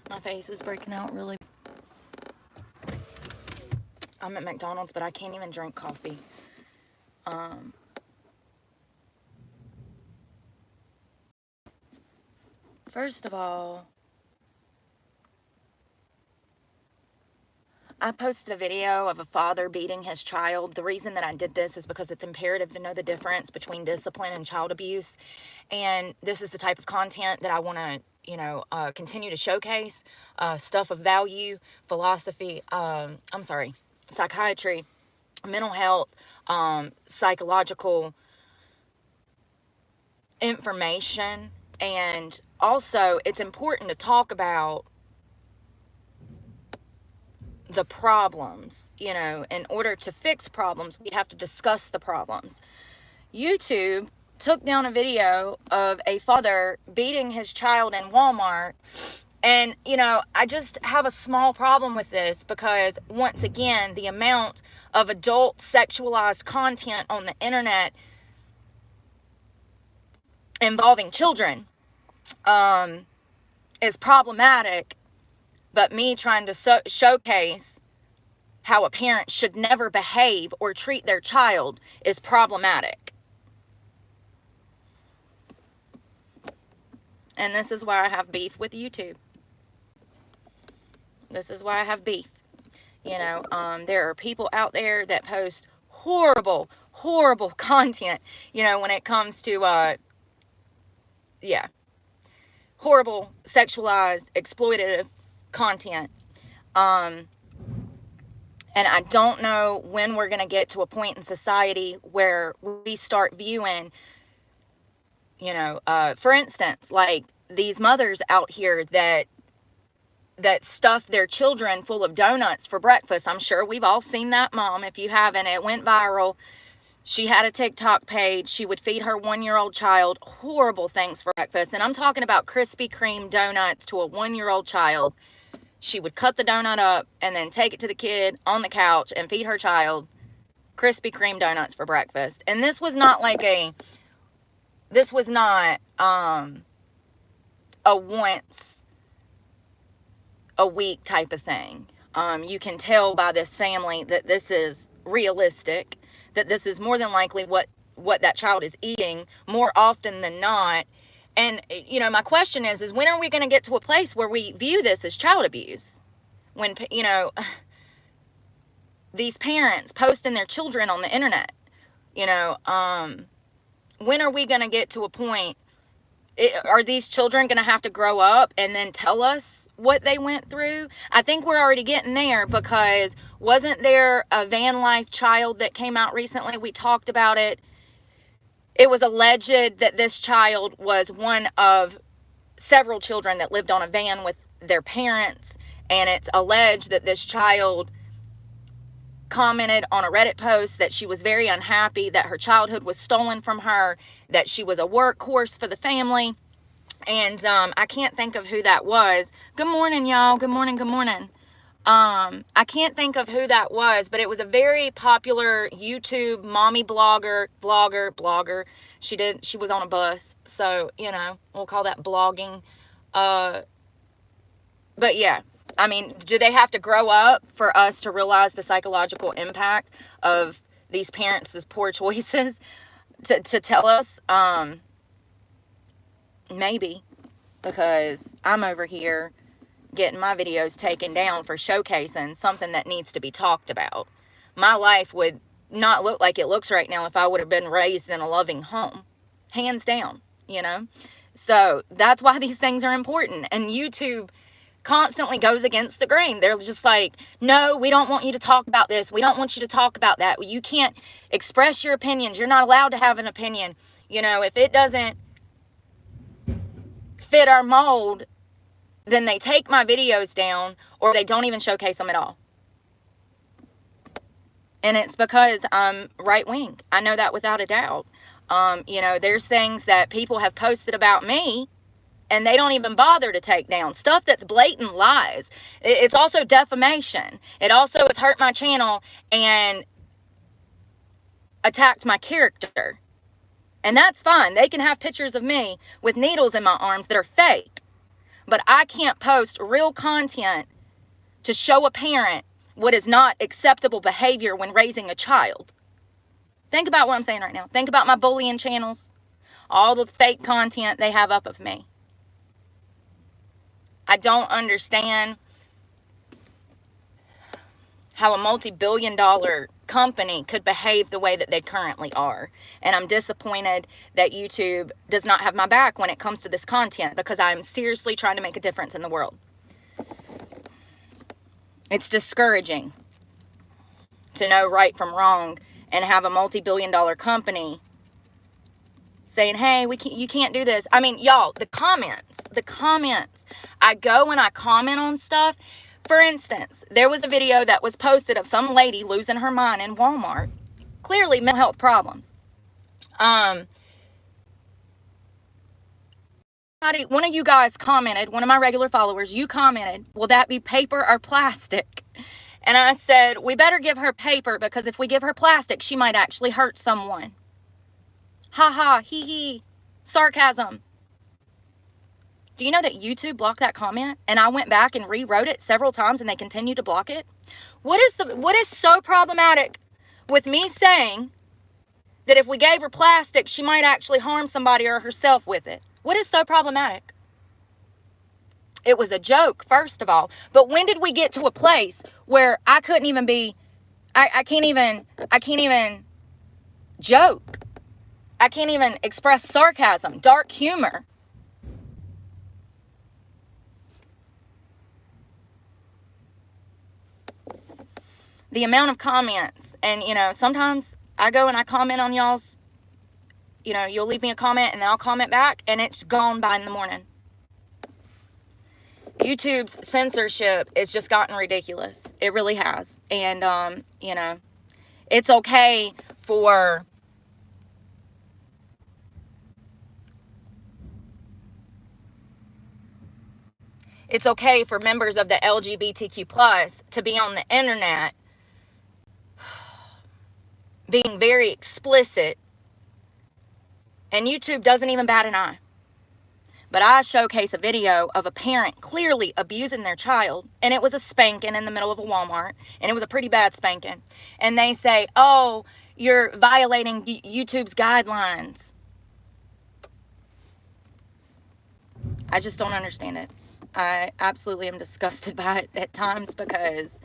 My face is breaking out really. I'm at McDonald's, but I can't even drink coffee. First of all, I posted a video of a father beating his child. The reason that I did this is because it's imperative to know the difference between discipline and child abuse. And this is the type of content that I want to, continue to showcase. Stuff of value, philosophy, psychiatry, mental health, psychological information. And also, it's important to talk about the problems. In order to fix problems, we have to discuss the problems. YouTube took down a video of a father beating his child in Walmart. And, I just have a small problem with this because, once again, the amount of adult sexualized content on the internet involving children is problematic. But me trying to showcase how a parent should never behave or treat their child is problematic. And this is why I have beef with YouTube. This is why I have beef. There are people out there that post horrible content, when it comes to, horrible, sexualized, exploitative content. And I don't know when we're going to get to a point in society where we start viewing, for instance, like these mothers out here that stuff their children full of donuts for breakfast. I'm sure we've all seen that mom. If you haven't, it went viral. She had a TikTok page. She would feed her 1-year-old child horrible things for breakfast. And I'm talking about Krispy Kreme donuts to a 1-year-old child. She would cut the donut up and then take it to the kid on the couch and feed her child Krispy Kreme donuts for breakfast. And this was not a once a week type of thing. You can tell by this family that this is realistic, that this is more than likely what that child is eating more often than not. And, my question is when are we going to get to a place where we view this as child abuse? When, these parents posting their children on the internet, when are we going to get to a point? Are these children going to have to grow up and then tell us what they went through? I think we're already getting there, because wasn't there a van life child that came out recently? We talked about it. It was alleged that this child was one of several children that lived on a van with their parents. And it's alleged that this child commented on a Reddit post that she was very unhappy that her childhood was stolen from her, that she was a workhorse for the family. And I can't think of who that was. Good morning, y'all. Good morning. I can't think of who that was, but it was a very popular YouTube mommy blogger. She was on a bus. So, we'll call that blogging. But yeah, I mean, do they have to grow up for us to realize the psychological impact of these parents' poor choices to tell us? Maybe, because I'm over here getting my videos taken down for showcasing something that needs to be talked about. My life would not look like it looks right now if I would have been raised in a loving home. Hands down, So that's why these things are important. And YouTube constantly goes against the grain. They're just like, no, we don't want you to talk about this. We don't want you to talk about that. You can't express your opinions. You're not allowed to have an opinion. If it doesn't fit our mold, then they take my videos down, or they don't even showcase them at all. And it's because I'm right wing. I know that without a doubt. There's things that people have posted about me and they don't even bother to take down. Stuff that's blatant lies. It's also defamation. It also has hurt my channel. And attacked my character. And that's fine. They can have pictures of me with needles in my arms that are fake. But I can't post real content to show a parent what is not acceptable behavior when raising a child. Think about what I'm saying right now. Think about my bullying channels. All the fake content they have up of me. I don't understand how a multi-billion-dollar company could behave the way that they currently are. And I'm disappointed that YouTube does not have my back when it comes to this content, because I'm seriously trying to make a difference in the world. It's discouraging to know right from wrong and have a multi-billion-dollar company saying, hey, you can't do this. I mean, y'all, the comments. I go and I comment on stuff. For instance, there was a video that was posted of some lady losing her mind in Walmart. Clearly mental health problems. One of you guys commented, one of my regular followers, you commented, will that be paper or plastic? And I said, we better give her paper, because if we give her plastic, she might actually hurt someone. Ha ha, hee hee, sarcasm. Do you know that YouTube blocked that comment? And I went back and rewrote it several times and they continue to block it? What is so problematic with me saying that if we gave her plastic, she might actually harm somebody or herself with it? What is so problematic? It was a joke, first of all. But when did we get to a place where I couldn't even be, I can't even joke. I can't even express sarcasm, dark humor. The amount of comments, and sometimes I go and I comment on y'all's, you'll leave me a comment and then I'll comment back and it's gone by in the morning. YouTube's censorship has just gotten ridiculous. It really has. And, it's okay for members of the LGBTQ plus to be on the internet being very explicit, and YouTube doesn't even bat an eye. But I showcase a video of a parent clearly abusing their child, and it was a spanking in the middle of a Walmart, and it was a pretty bad spanking. And they say, oh, you're violating YouTube's guidelines. I just don't understand it. I absolutely am disgusted by it at times, because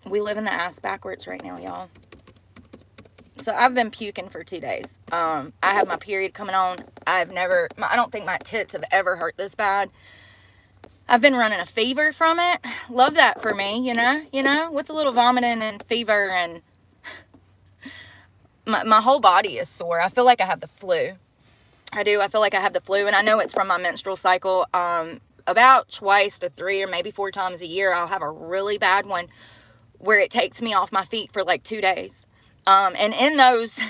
we live in the ass backwards right now, y'all. So I've been puking for 2 days. I have my period coming on. I don't think my tits have ever hurt this bad. I've been running a fever from it. Love that for me, what's a little vomiting and fever, and my whole body is sore. I feel like I have the flu. I do. I feel like I have the flu, and I know it's from my menstrual cycle. About twice to 3 or maybe 4 times a year, I'll have a really bad one where it takes me off my feet for like 2 days. And in those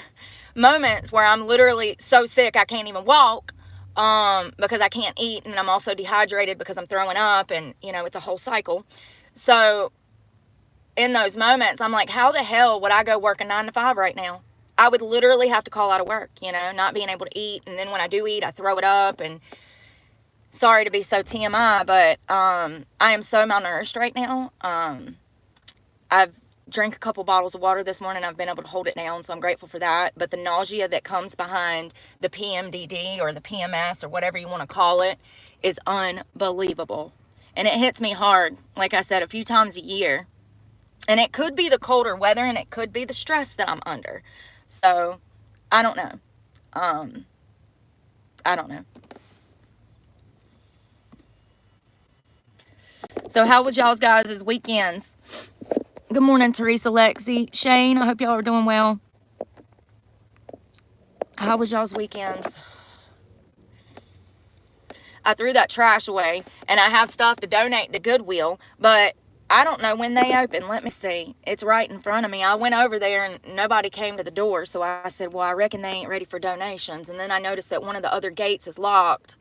moments where I'm literally so sick I can't even walk, because I can't eat, and I'm also dehydrated because I'm throwing up, and it's a whole cycle. So in those moments, I'm like, how the hell would I go work a 9 to 5 right now? I would literally have to call out of work, not being able to eat. And then when I do eat, I throw it up. And sorry to be so TMI, but I am so malnourished right now. I've drank a couple bottles of water this morning. I've been able to hold it down, so I'm grateful for that. But the nausea that comes behind the PMDD or the PMS or whatever you want to call it is unbelievable. And it hits me hard, like I said, a few times a year. And it could be the colder weather, and it could be the stress that I'm under. So, I don't know. I don't know. So, how was y'all's guys' weekends? Good morning, Teresa, Lexi, Shane. I hope y'all are doing well. How was y'all's weekends? I threw that trash away, and I have stuff to donate to Goodwill, but I don't know when they open. Let me see. It's right in front of me. I went over there and nobody came to the door. So I said, well, I reckon they ain't ready for donations. And then I noticed that one of the other gates is locked.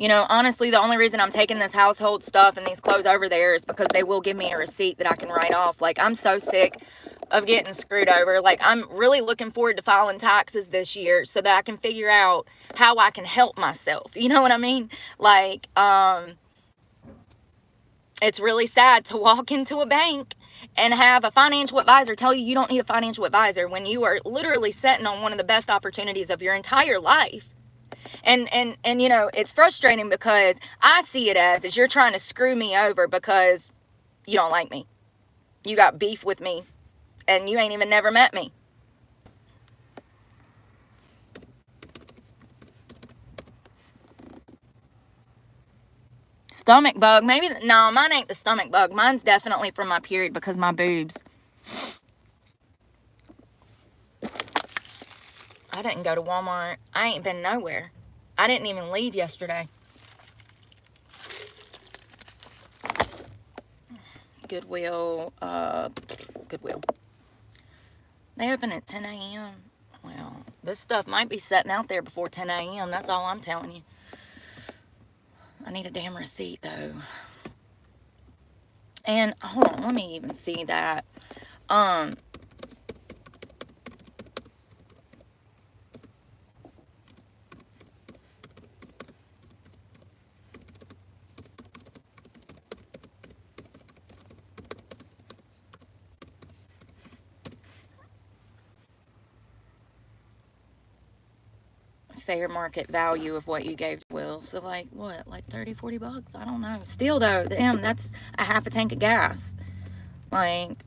You know, honestly, the only reason I'm taking this household stuff and these clothes over there is because they will give me a receipt that I can write off. Like, I'm so sick of getting screwed over. Like, I'm really looking forward to filing taxes this year so that I can figure out how I can help myself. You know what I mean? Like, it's really sad to walk into a bank and have a financial advisor tell you you don't need a financial advisor when you are literally sitting on one of the best opportunities of your entire life. And you know, it's frustrating because I see it as you're trying to screw me over because you don't like me. You got beef with me and you ain't even never met me. Stomach bug, maybe. No, mine ain't the stomach bug. Mine's definitely from my period because my boobs. I didn't go to Walmart. I ain't been nowhere. I didn't even leave yesterday. Goodwill. They open at 10 a.m. Well, this stuff might be setting out there before 10 a.m. That's all I'm telling you. I need a damn receipt, though. And, hold on, let me even see that. Fair market value of what you gave to Will. So, like, what? Like 30, 40 bucks? I don't know. Still, though, damn, that's a half a tank of gas. Like,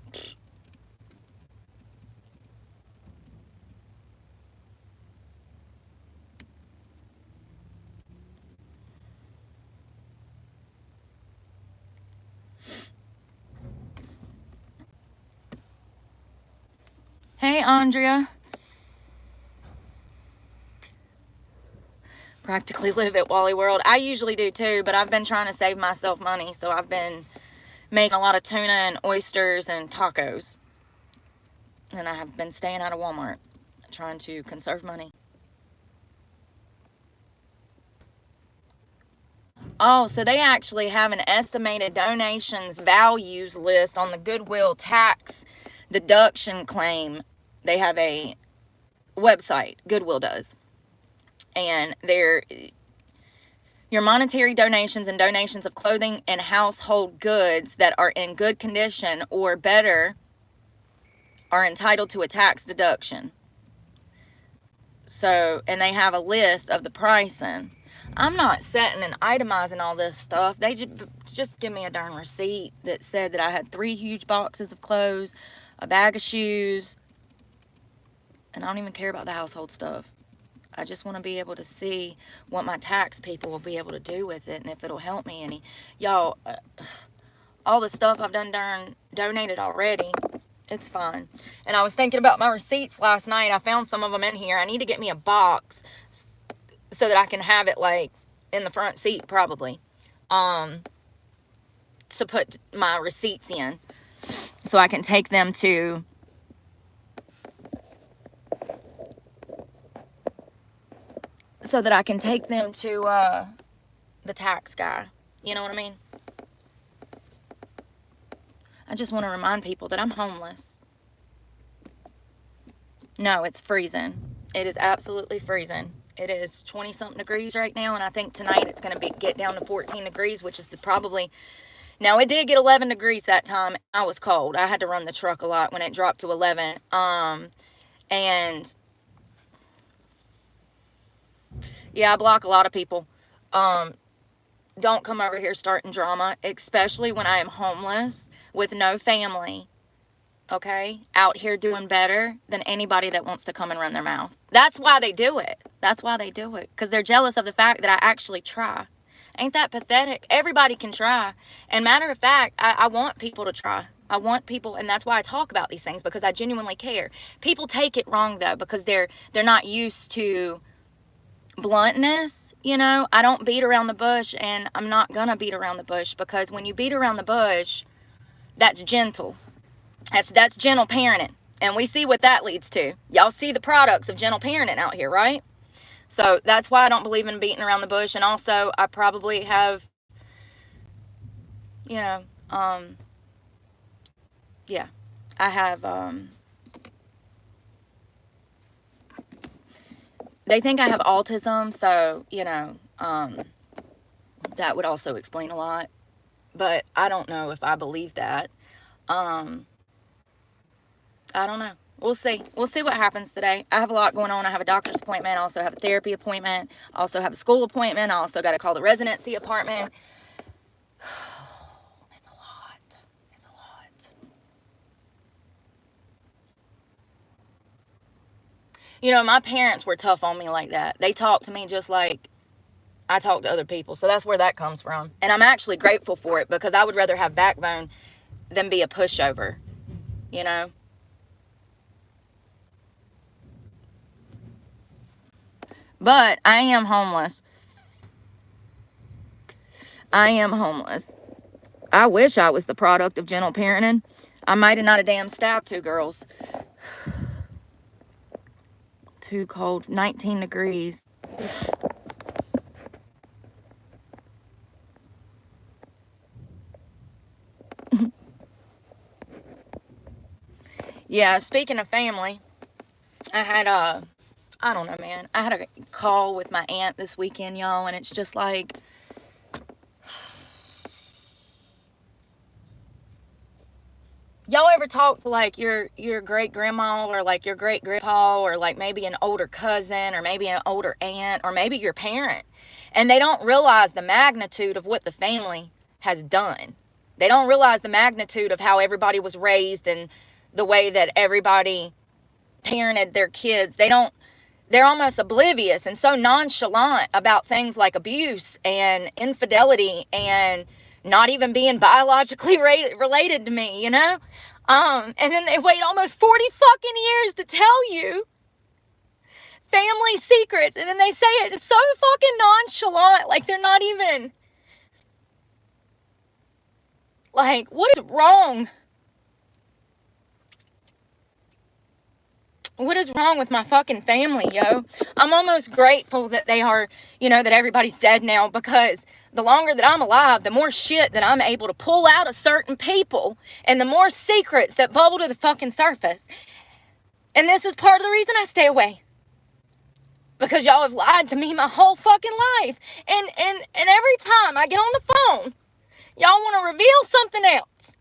hey, Andrea. Practically live at Wally World. I usually do too, but I've been trying to save myself money, so I've been making a lot of tuna and oysters and tacos. And I have been staying out of Walmart, trying to conserve money. Oh, so they actually have an estimated donations values list on the Goodwill tax deduction claim. They have a website, Goodwill does. And your monetary donations and donations of clothing and household goods that are in good condition or better are entitled to a tax deduction. So, and they have a list of the pricing. I'm not setting and itemizing all this stuff. They just give me a darn receipt that said that I had 3 huge boxes of clothes, a bag of shoes, and I don't even care about the household stuff. I just want to be able to see what my tax people will be able to do with it and if it'll help me any. Y'all, all the stuff I've donated already, it's fine. And I was thinking about my receipts last night. I found some of them in here. I need to get me a box so that I can have it like in the front seat probably, to put my receipts in so I can take them to the tax guy. You know what I mean? I just want to remind people that I'm homeless. No, it's freezing. It is absolutely freezing. It is 20 something degrees right now, and I think tonight it's going to get down to 14 degrees, which is probably, now it did get 11 degrees that time. I was cold. I had to run the truck a lot when it dropped to 11. And yeah, I block a lot of people. Don't come over here starting drama, especially when I am homeless with no family. Okay, out here doing better than anybody that wants to come and run their mouth. That's why they do it. That's why they do it. Because they're jealous of the fact that I actually try. Ain't that pathetic? Everybody can try. And matter of fact, I want people to try. I want people, and that's why I talk about these things, because I genuinely care. People take it wrong though, because they're not used to bluntness. You know, I don't beat around the bush, and I'm not gonna beat around the bush, because when you beat around the bush, that's gentle. That's gentle parenting. And we see what that leads to. Y'all see the products of gentle parenting out here, right? So that's why I don't believe in beating around the bush. And also, I probably have, you know, yeah, I have, they think I have autism, so, that would also explain a lot. But I don't know if I believe that. I don't know. We'll see. We'll see what happens today. I have a lot going on. I have a doctor's appointment. I also have a therapy appointment. I also have a school appointment. I also got to call the residency apartment. It's a lot. It's a lot. My parents were tough on me like that. They talked to me just like I talk to other people. So that's where that comes from. And I'm actually grateful for it, because I would rather have backbone than be a pushover, you know? But I am homeless. I am homeless. I wish I was the product of gentle parenting. I might have not a damn stabbed 2 girls. Too cold. 19 degrees. Yeah, speaking of family, I had I don't know, man. I had a call with my aunt this weekend, y'all, and it's just like, y'all ever talk to like your great grandma, or like your great grandpa, or like maybe an older cousin, or maybe an older aunt, or maybe your parent, and they don't realize the magnitude of what the family has done. They don't realize the magnitude of how everybody was raised and the way that everybody parented their kids. They're almost oblivious and so nonchalant about things like abuse and infidelity and not even being biologically related to me, and then they wait almost 40 fucking years to tell you family secrets, and then they say it so fucking nonchalant, like they're not even, like, what is wrong? What is wrong with my fucking family, yo? I'm almost grateful that they are, that everybody's dead now, because the longer that I'm alive, the more shit that I'm able to pull out of certain people, and the more secrets that bubble to the fucking surface. And this is part of the reason I stay away. Because y'all have lied to me my whole fucking life. And every time I get on the phone, y'all want to reveal something else.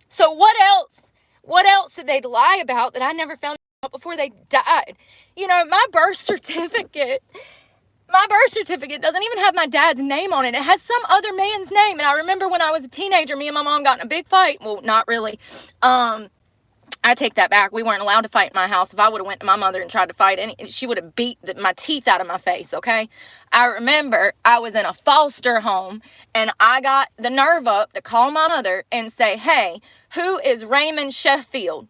So what else? What else did they lie about that I never found out before they died? My birth certificate doesn't even have my dad's name on it. It has some other man's name. And I remember when I was a teenager, me and my mom got in a big fight. Well, not really. I take that back. We weren't allowed to fight in my house. If I would have went to my mother and tried to fight, she would have beat my teeth out of my face, okay? I remember I was in a foster home, and I got the nerve up to call my mother and say, hey, who is Raymond Sheffield?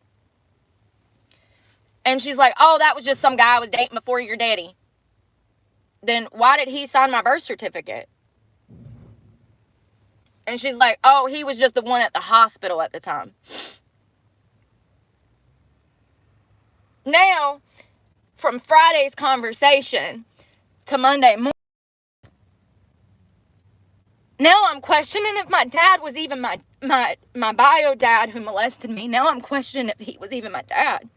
And she's like, oh, that was just some guy I was dating before your daddy. Then why did he sign my birth certificate? And she's like, oh, he was just the one at the hospital at the time. Now, from Friday's conversation to Monday morning, now I'm questioning if my dad was even my bio dad who molested me. Now I'm questioning if he was even my dad.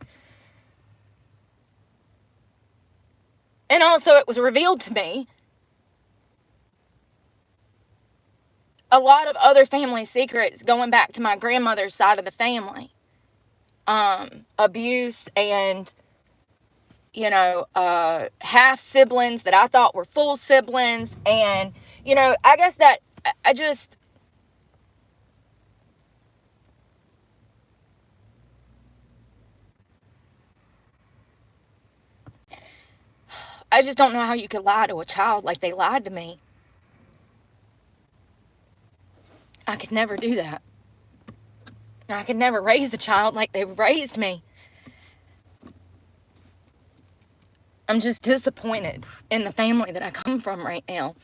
And also, it was revealed to me a lot of other family secrets going back to my grandmother's side of the family. Abuse and, half siblings that I thought were full siblings. And, I guess that I just don't know how you could lie to a child like they lied to me. I could never do that. I could never raise a child like they raised me. I'm just disappointed in the family that I come from right now.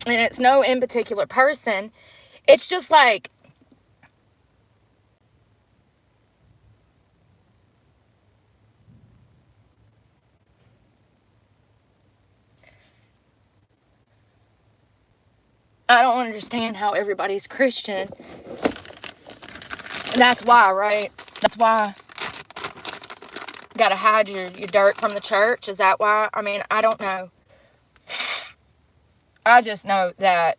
And it's no in particular person. It's just like, I don't understand how everybody's Christian. And that's why, right? That's why you gotta hide your dirt from the church. Is that why? I mean, I don't know. I just know that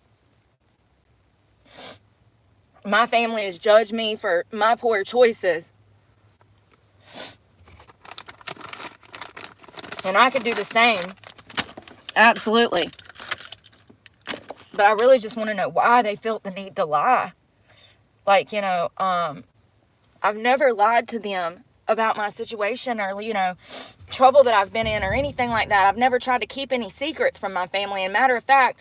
my family has judged me for my poor choices. And I could do the same. Absolutely. But I really just want to know why they felt the need to lie. Like, I've never lied to them about my situation or, trouble that I've been in or anything like that. I've never tried to keep any secrets from my family. And matter of fact,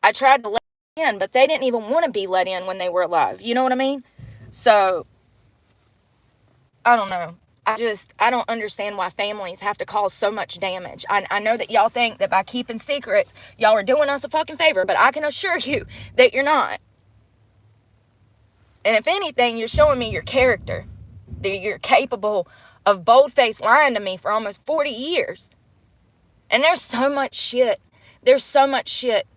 I tried to let them in, but they didn't even want to be let in when they were alive. You know what I mean? So, I don't know. I don't understand why families have to cause so much damage. I know that y'all think that by keeping secrets, y'all are doing us a fucking favor, but I can assure you that you're not. And if anything, you're showing me your character. That you're capable of bold-faced lying to me for almost 40 years. And there's so much shit. There's so much shit.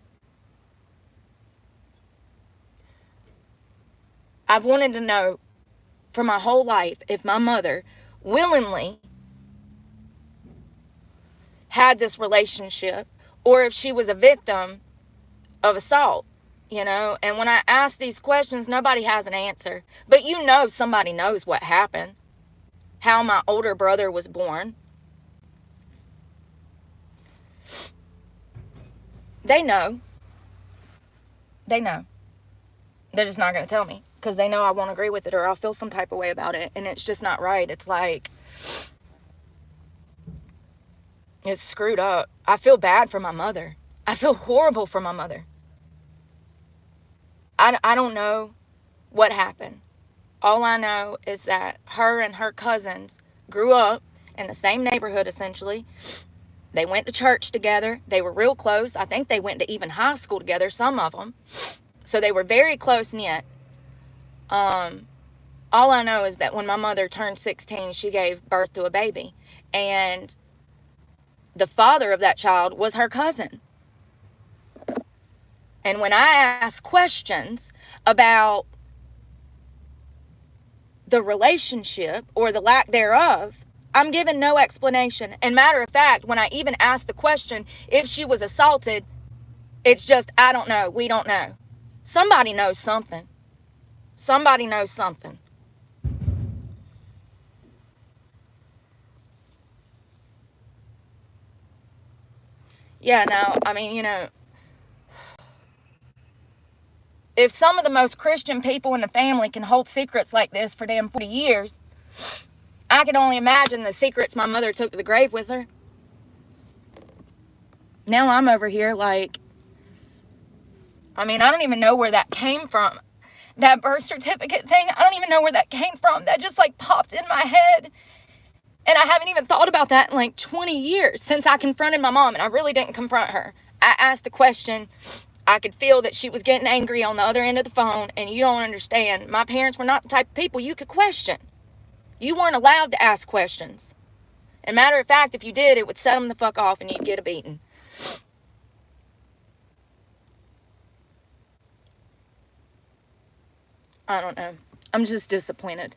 I've wanted to know for my whole life if my mother willingly had this relationship or if she was a victim of assault, and when I ask these questions, nobody has an answer, but somebody knows what happened, how my older brother was born. They know. They're just not going to tell me because they know I won't agree with it or I'll feel some type of way about it, and it's just not right. It's like, it's screwed up. I feel bad for my mother. I feel horrible for my mother. I don't know what happened. All I know is that her and her cousins grew up in the same neighborhood, essentially. They went to church together. They were real close. I think they went to even high school together, some of them. So they were very close-knit. All I know is that when my mother turned 16, she gave birth to a baby. And the father of that child was her cousin. And when I ask questions about the relationship or the lack thereof, I'm given no explanation. And matter of fact, when I even ask the question if she was assaulted, it's just, I don't know. We don't know. Somebody knows something. Somebody knows something. Yeah, no, I mean, if some of the most Christian people in the family can hold secrets like this for damn 40 years, I can only imagine the secrets my mother took to the grave with her. Now I'm over here like, I don't even know where that came from. That birth certificate thing, I don't even know where that came from. That just like popped in my head. And I haven't even thought about that in like 20 years since I confronted my mom, and I really didn't confront her. I asked the question. I could feel that she was getting angry on the other end of the phone, and you don't understand. My parents were not the type of people you could question. You weren't allowed to ask questions. And matter of fact, if you did, it would set them the fuck off and you'd get a beating. I don't know. I'm just disappointed.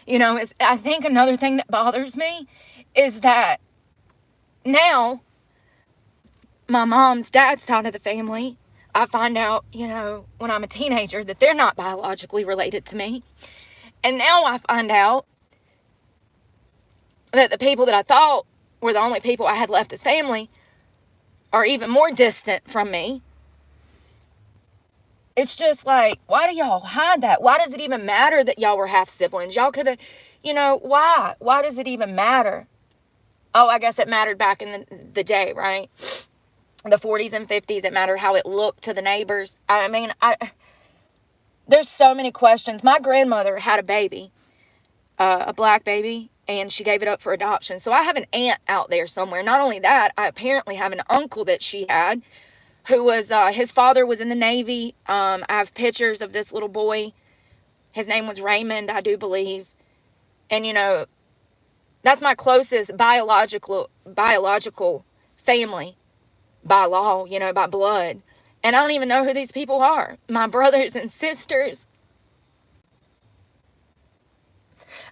I think another thing that bothers me is that now my mom's dad's side of the family, I find out, when I'm a teenager that they're not biologically related to me. And now I find out that the people that I thought were the only people I had left as family are even more distant from me. It's just like, why do y'all hide that? Why does it even matter that y'all were half siblings? Y'all could have, why? Why does it even matter? Oh, I guess it mattered back in the day, right? The 40s and 50s, it mattered how it looked to the neighbors. There's so many questions. My grandmother had a baby, a black baby, and she gave it up for adoption. So I have an aunt out there somewhere. Not only that, I apparently have an uncle that she had who was, his father was in the Navy. I have pictures of this little boy. His name was Raymond, I do believe. And, That's my closest biological family by law, by blood. And I don't even know who these people are. My brothers and sisters.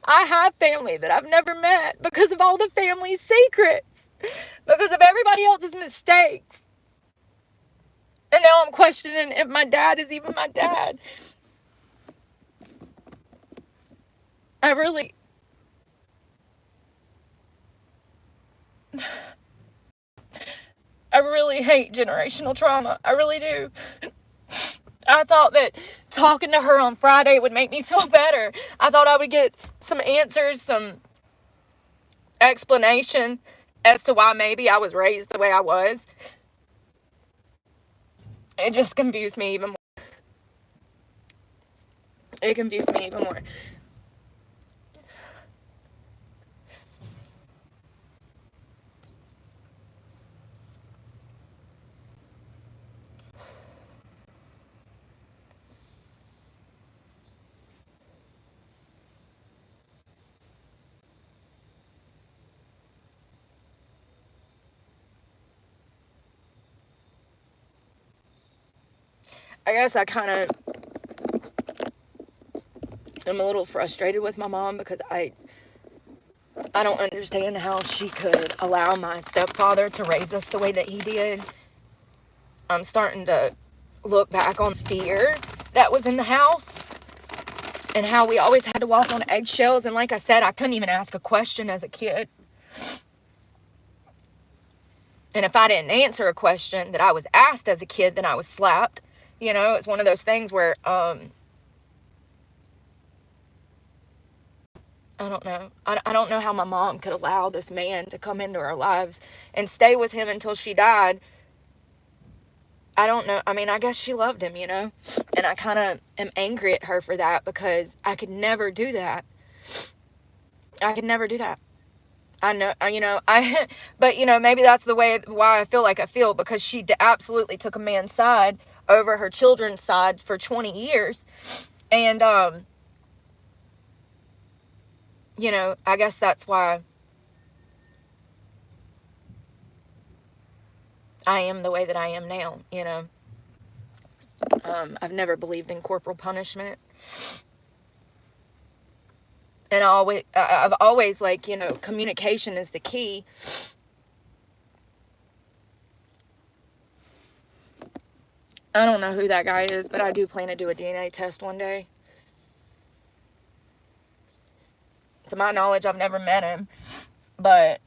I have family that I've never met because of all the family secrets, because of everybody else's mistakes. And now I'm questioning if my dad is even my dad. I really hate generational trauma. I really do. I thought that talking to her on Friday would make me feel better. I thought I would get some answers, some explanation as to why maybe I was raised the way I was. It just confused me even more. It confused me even more. I guess I kind of am a little frustrated with my mom because I don't understand how she could allow my stepfather to raise us the way that he did. I'm starting to look back on fear that was in the house and how we always had to walk on eggshells. And like I said, I couldn't even ask a question as a kid. And if I didn't answer a question that I was asked as a kid, then I was slapped. It's one of those things where, I don't know. I don't know how my mom could allow this man to come into our lives and stay with him until she died. I don't know. I mean, I guess she loved him, and I kind of am angry at her for that because I could never do that. I could never do that. I know, but maybe that's why I feel like I feel, because she absolutely took a man's side over her children's side for 20 years. And, I guess that's why I am the way that I am now, I've never believed in corporal punishment. And I've always communication is the key. I don't know who that guy is, but I do plan to do a DNA test one day. To my knowledge, I've never met him, but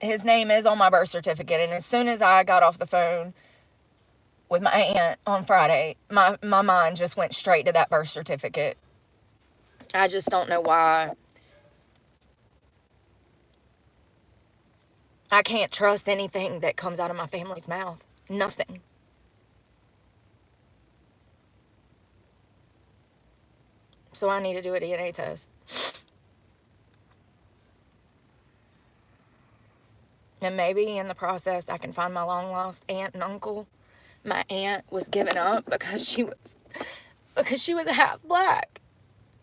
his name is on my birth certificate. And as soon as I got off the phone with my aunt on Friday, my mind just went straight to that birth certificate. I just don't know why. I can't trust anything that comes out of my family's mouth. Nothing. So I need to do a DNA test. And maybe in the process I can find my long lost aunt and uncle. My aunt was given up because she was half black.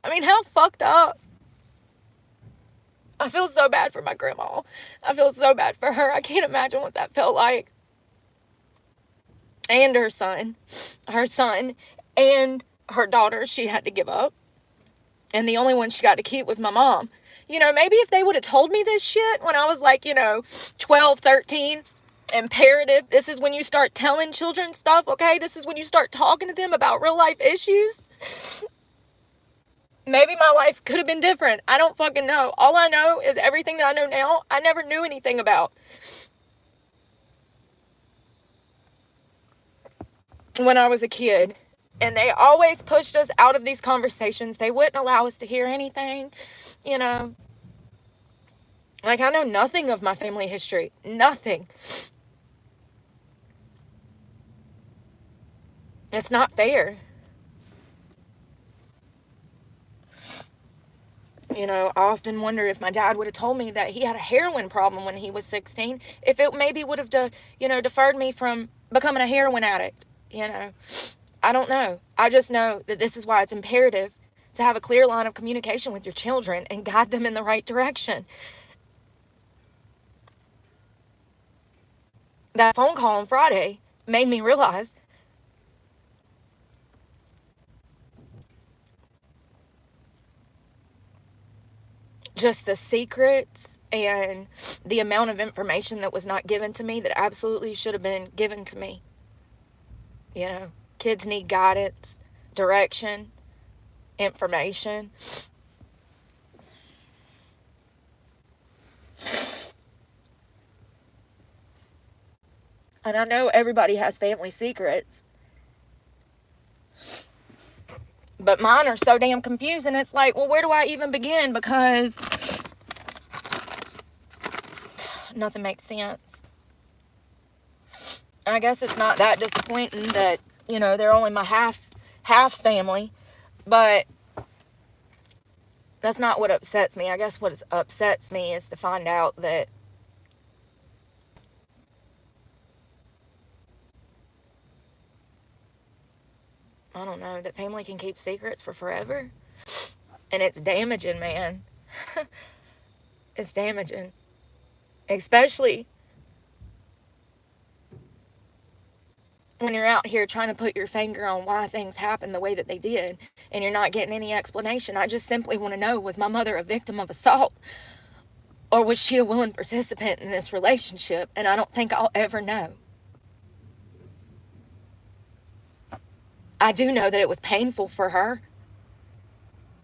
I mean, how fucked up. I feel so bad for my grandma. I feel so bad for her. I can't imagine what that felt like. And her son and her daughter, she had to give up. And the only one she got to keep was my mom. Maybe if they would have told me this shit when I was 12, 13, imperative, this is when you start telling children stuff, okay? This is when you start talking to them about real life issues. Maybe my life could have been different. I don't fucking know. All I know is everything that I know now, I never knew anything about when I was a kid. And they always pushed us out of these conversations. They wouldn't allow us to hear anything, I know nothing of my family history. Nothing. It's not fair. I often wonder if my dad would have told me that he had a heroin problem when he was 16, if it maybe would have, deferred me from becoming a heroin addict, I don't know. I just know that this is why it's imperative to have a clear line of communication with your children and guide them in the right direction. That phone call on Friday made me realize just the secrets and the amount of information that was not given to me that absolutely should have been given to me. You know, kids need guidance, direction, information. And I know everybody has family secrets, but mine are so damn confusing. It's like, well, where do I even begin? Because nothing makes sense. I guess it's not that disappointing that, you know, they're only my half family, but that's not what upsets me. I guess what upsets me is to find out that I don't know, that family can keep secrets for forever. And it's damaging, man. It's damaging. Especially when you're out here trying to put your finger on why things happened the way that they did and you're not getting any explanation. I just simply want to know, was my mother a victim of assault? Or was she a willing participant in this relationship? And I don't think I'll ever know. I do know that it was painful for her.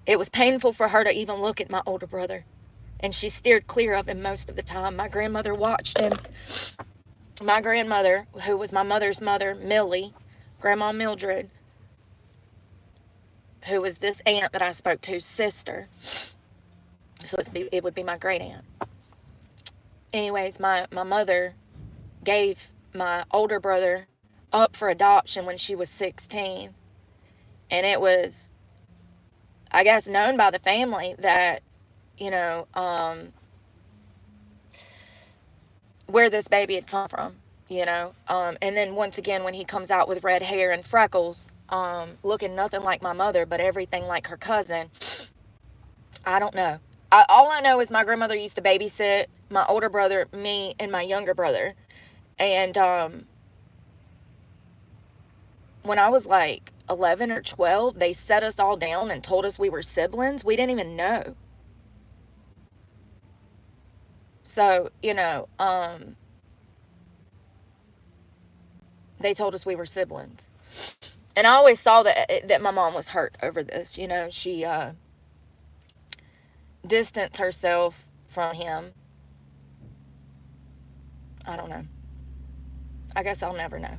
It was painful for her to even look at my older brother. And she steered clear of him most of the time. My grandmother watched him. My grandmother, who was my mother's mother, Millie, Grandma Mildred, who was this aunt that I spoke to's sister. So it would be my great aunt. Anyways, my mother gave my older brother up for adoption when she was 16. And it was, I guess, known by the family that, you know, where this baby had come from, you know. And then once again, when he comes out with red hair and freckles, looking nothing like my mother, but everything like her cousin, I don't know. All I know is my grandmother used to babysit my older brother, me, and my younger brother. And when I was like 11 or 12, they set us all down and told us we were siblings. We didn't even know. So, you know, they told us we were siblings. And I always saw that my mom was hurt over this. You know, she distanced herself from him. I don't know. I guess I'll never know.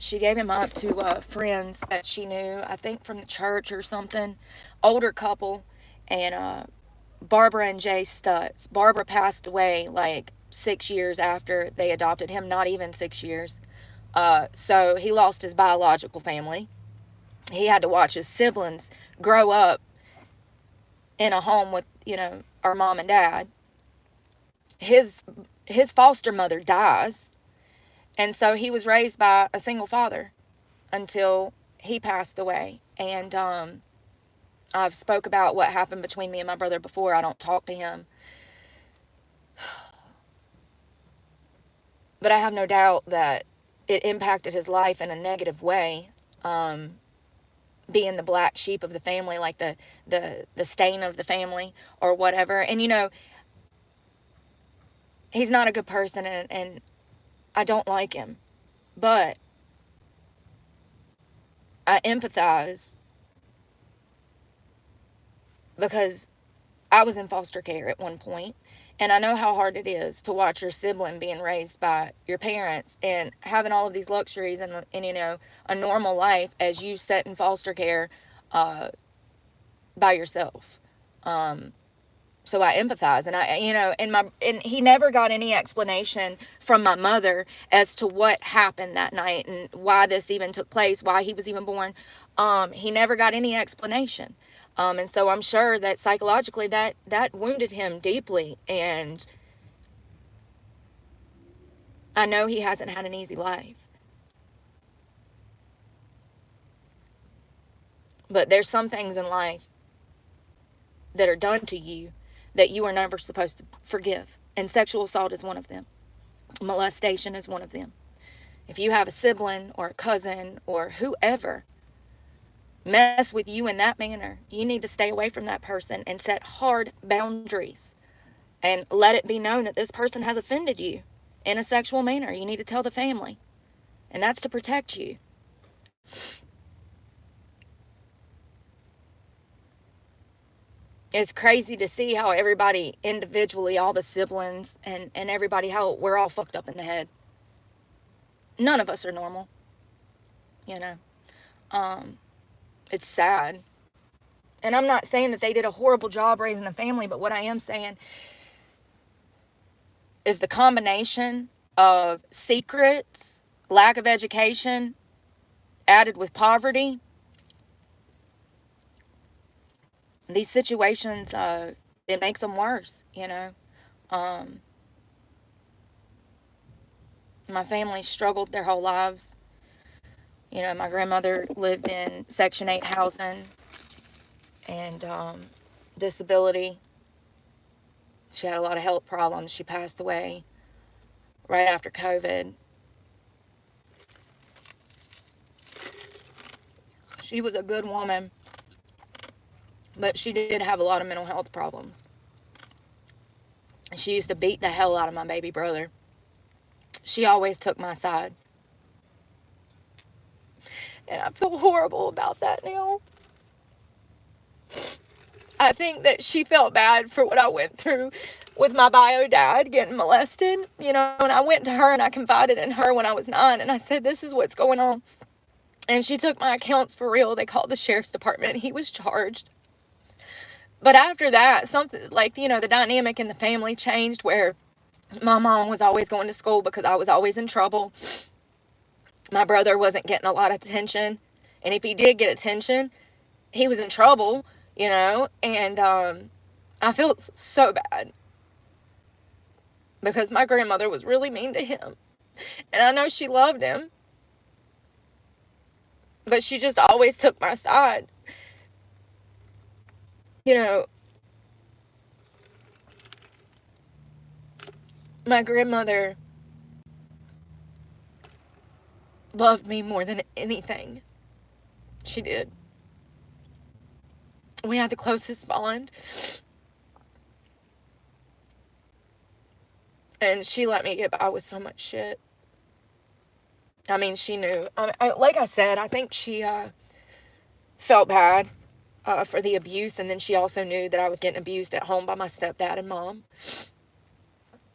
She gave him up to friends that she knew, I think from the church or something, older couple, and Barbara and Jay Stutz. Barbara passed away like 6 years after they adopted him, not even 6 years. So he lost his biological family. He had to watch his siblings grow up in a home with, you know, our mom and dad. His foster mother dies, and so he was raised by a single father until he passed away. And I've spoke about what happened between me and my brother before. I don't talk to him. But I have no doubt that it impacted his life in a negative way. Being the black sheep of the family, like the stain of the family or whatever. And, you know, he's not a good person, and I don't like him. But I empathize because I was in foster care at one point, and I know how hard it is to watch your sibling being raised by your parents and having all of these luxuries and you know, a normal life as you sit in foster care by yourself. So I empathize, and I, you know, and he never got any explanation from my mother as to what happened that night and why this even took place, why he was even born. He never got any explanation. And so I'm sure that psychologically that wounded him deeply. And I know he hasn't had an easy life. But there's some things in life that are done to you that you are never supposed to forgive. And sexual assault is one of them. Molestation is one of them. If you have a sibling or a cousin or whoever mess with you in that manner, you need to stay away from that person and set hard boundaries and let it be known that this person has offended you in a sexual manner. You need to tell the family, and that's to protect you. It's crazy to see how everybody individually, all the siblings and everybody, how we're all fucked up in the head. None of us are normal, you know. It's sad. And I'm not saying that they did a horrible job raising the family, but what I am saying is the combination of secrets, lack of education, added with poverty. These situations, it makes them worse, you know. My family struggled their whole lives. You know, my grandmother lived in Section 8 housing and disability. She had a lot of health problems. She passed away right after COVID. She was a good woman, but she did have a lot of mental health problems. She used to beat the hell out of my baby brother. She always took my side. And I feel horrible about that now. I think that she felt bad for what I went through with my bio dad getting molested, you know, and I went to her and I confided in her when I was 9, and I said, this is what's going on. And she took my accounts for real. They called the sheriff's department. He was charged. But after that, something like, you know, the dynamic in the family changed where my mom was always going to school because I was always in trouble. My brother wasn't getting a lot of attention. And if he did get attention, he was in trouble, you know. And I feel so bad because my grandmother was really mean to him. And I know she loved him, but she just always took my side. You know, my grandmother loved me more than anything. She did. We had the closest bond. And she let me get by with so much shit. I mean, she knew. Like I said, I think she felt bad for the abuse. And then she also knew that I was getting abused at home by my stepdad and mom.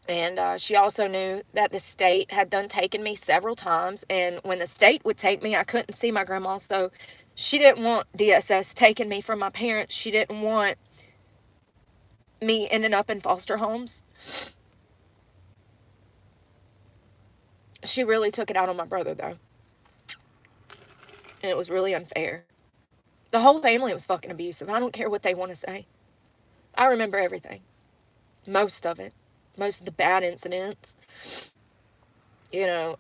And she also knew that the state had done taken me several times. And when the state would take me, I couldn't see my grandma. So she didn't want DSS taking me from my parents. She didn't want me ending up in foster homes. She really took it out on my brother, though. And it was really unfair. The whole family was fucking abusive. I don't care what they want to say. I remember everything. Most of it. Most of the bad incidents. You know,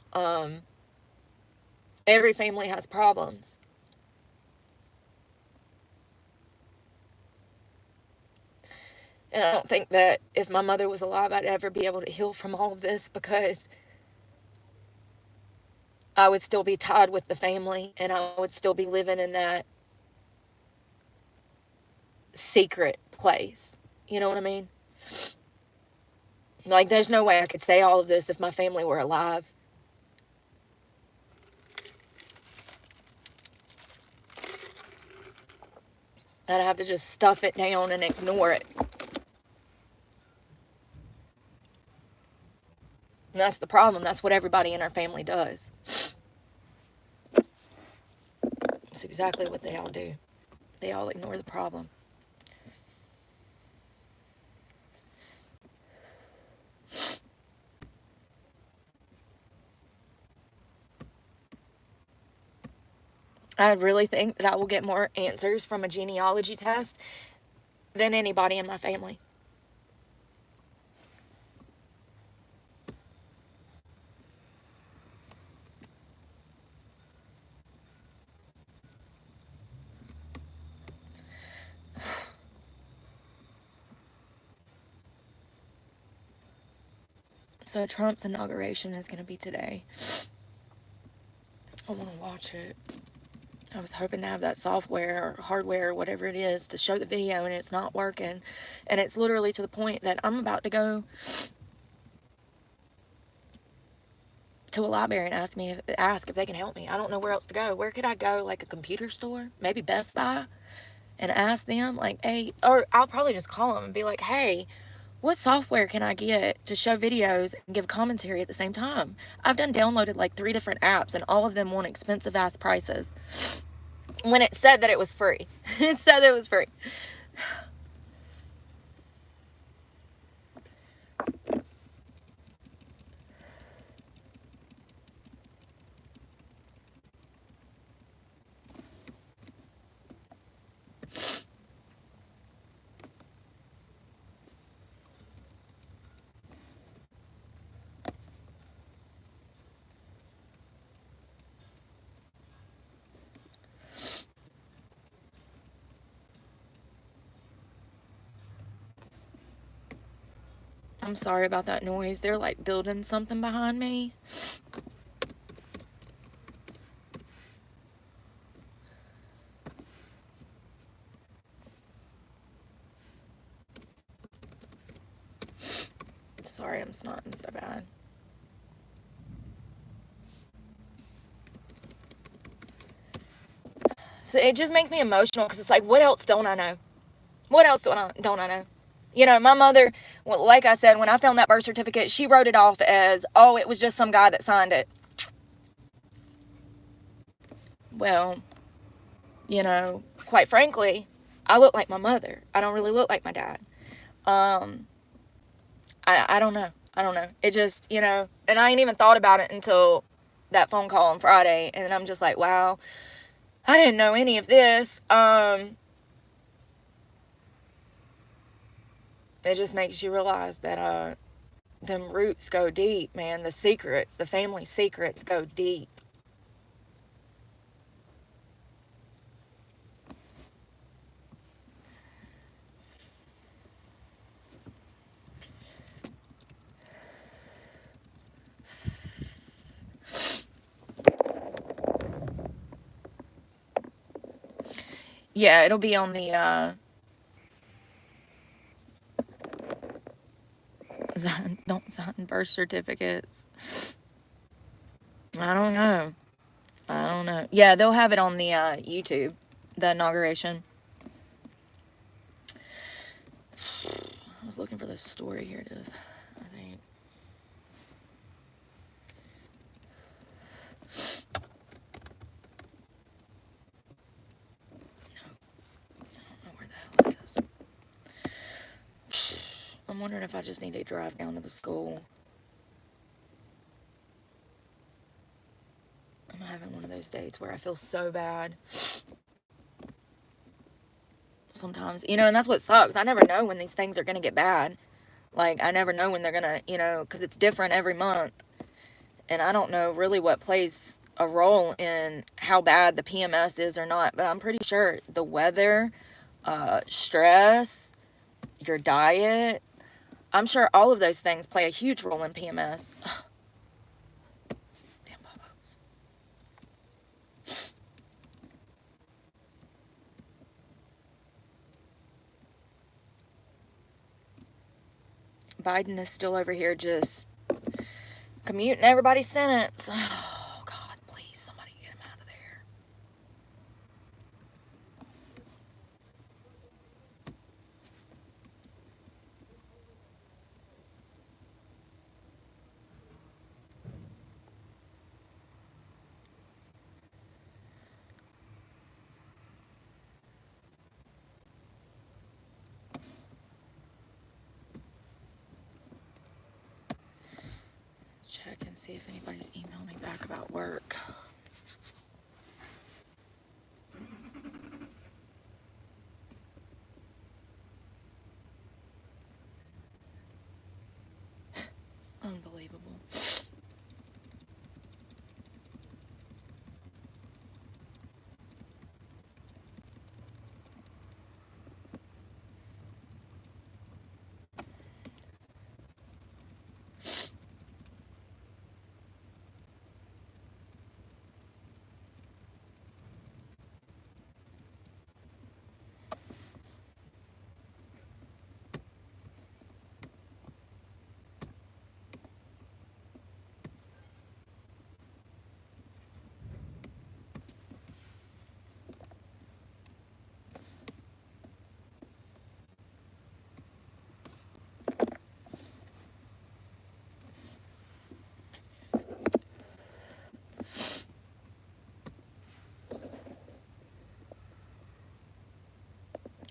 every family has problems. And I don't think that if my mother was alive, I'd ever be able to heal from all of this, because I would still be tied with the family and I would still be living in that secret place. You know what I mean? Like, there's no way I could say all of this if my family were alive. I'd have to just stuff it down and ignore it. And that's the problem. That's what everybody in our family does. It's exactly what they all do. They all ignore the problem. I really think that I will get more answers from a genealogy test than anybody in my family. So Trump's inauguration is going to be today. I want to watch it. I was hoping to have that software or hardware or whatever it is to show the video, and it's not working. And it's literally to the point that I'm about to go to a library and ask if they can help me. I don't know where else to go. Where could I go? Like a computer store? Maybe Best Buy? And ask them, like, hey, or I'll probably just call them and be like, hey, what software can I get to show videos and give commentary at the same time? I've downloaded like 3 different apps, and all of them want expensive ass prices. When it said that it was free. It said that it was free. I'm sorry about that noise. They're like building something behind me. Sorry, I'm snotting so bad. So it just makes me emotional because it's like, what else don't I know? What else don't I know? You know, my mother, well, like I said, when I found that birth certificate, she wrote it off as, oh, it was just some guy that signed it. Well, you know, quite frankly, I look like my mother. I don't really look like my dad. I don't know. I don't know. It just, you know, and I ain't even thought about it until that phone call on Friday. And I'm just like, wow, I didn't know any of this. It just makes you realize that, them roots go deep, man. The secrets, the family secrets go deep. Yeah, it'll be on the, don't sign birth certificates. I don't know. I don't know. Yeah, they'll have it on the YouTube, the inauguration. I was looking for the story. Here it is, I think. No, I don't know where the hell it is. I'm wondering if I just need to drive down to the school. I'm having one of those days where I feel so bad. Sometimes, you know, and that's what sucks. I never know when these things are going to get bad. Like, I never know when they're going to, you know, because it's different every month. And I don't know really what plays a role in how bad the PMS is or not. But I'm pretty sure the weather, stress, your diet, I'm sure all of those things play a huge role in PMS. Damn bubbles. Biden is still over here just commuting everybody's sentence. Oh, God, please, somebody get him out of there. Check and see if anybody's emailed me back about work. Unbelievable.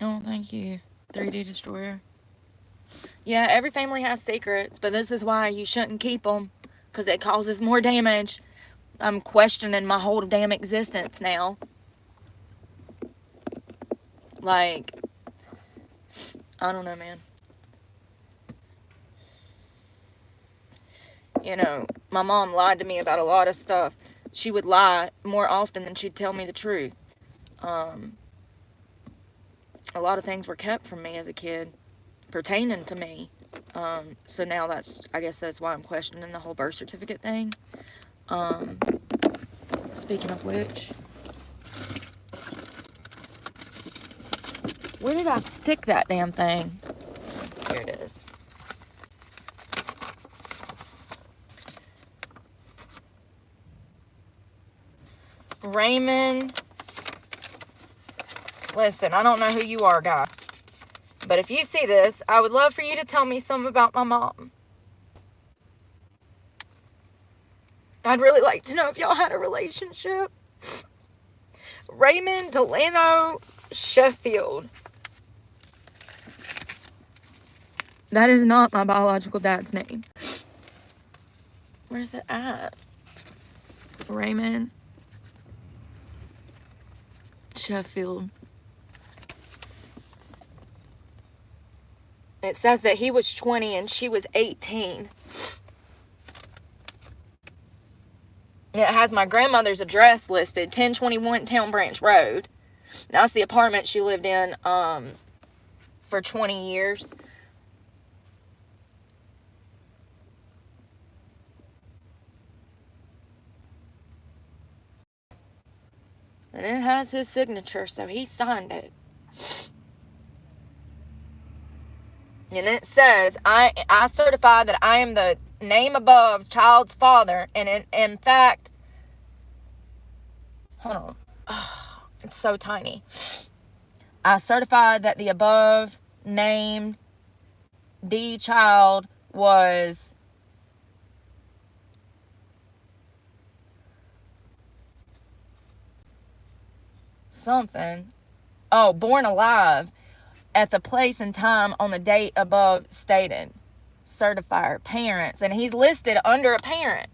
Oh, thank you. 3D Destroyer. Yeah, every family has secrets, but this is why you shouldn't keep them, because it causes more damage. I'm questioning my whole damn existence now. Like, I don't know, man. You know, my mom lied to me about a lot of stuff. She would lie more often than she'd tell me the truth. A lot of things were kept from me as a kid pertaining to me. So now I guess that's why I'm questioning the whole birth certificate thing. Speaking of which, where did I stick that damn thing? Here it is. Raymond, listen, I don't know who you are, guy. But if you see this, I would love for you to tell me something about my mom. I'd really like to know if y'all had a relationship. Raymond Delano Sheffield. That is not my biological dad's name. Where's it at? Raymond Sheffield. It says that he was 20 and she was 18. It has my grandmother's address listed, 1021 Town Branch Road. That's the apartment she lived in for 20 years. And it has his signature, so he signed it. And it says, I certify that I am the name above child's father. And in fact, hold on. Oh, it's so tiny. I certify that the above named D child was something. Oh, born alive at the place and time on the date above stated. Certifier, parents. And he's listed under a parent.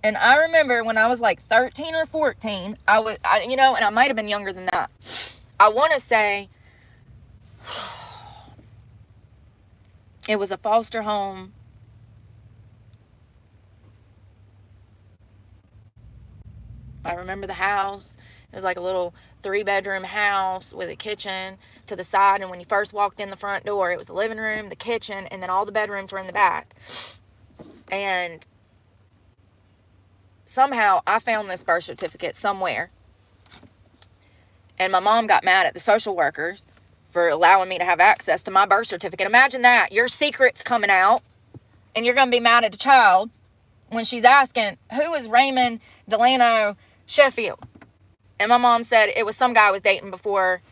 And I remember when I was like 13 or 14, and I might have been younger than that. I want to say it was a foster home. I remember the house. It was like a little 3-bedroom house with a kitchen to the side. And when you first walked in the front door, it was the living room, the kitchen, and then all the bedrooms were in the back. And somehow I found this birth certificate somewhere. And my mom got mad at the social workers for allowing me to have access to my birth certificate. Imagine that. Your secret's coming out. And you're going to be mad at the child when she's asking, who is Raymond Delano Sheffield? And my mom said it was some guy I was dating before.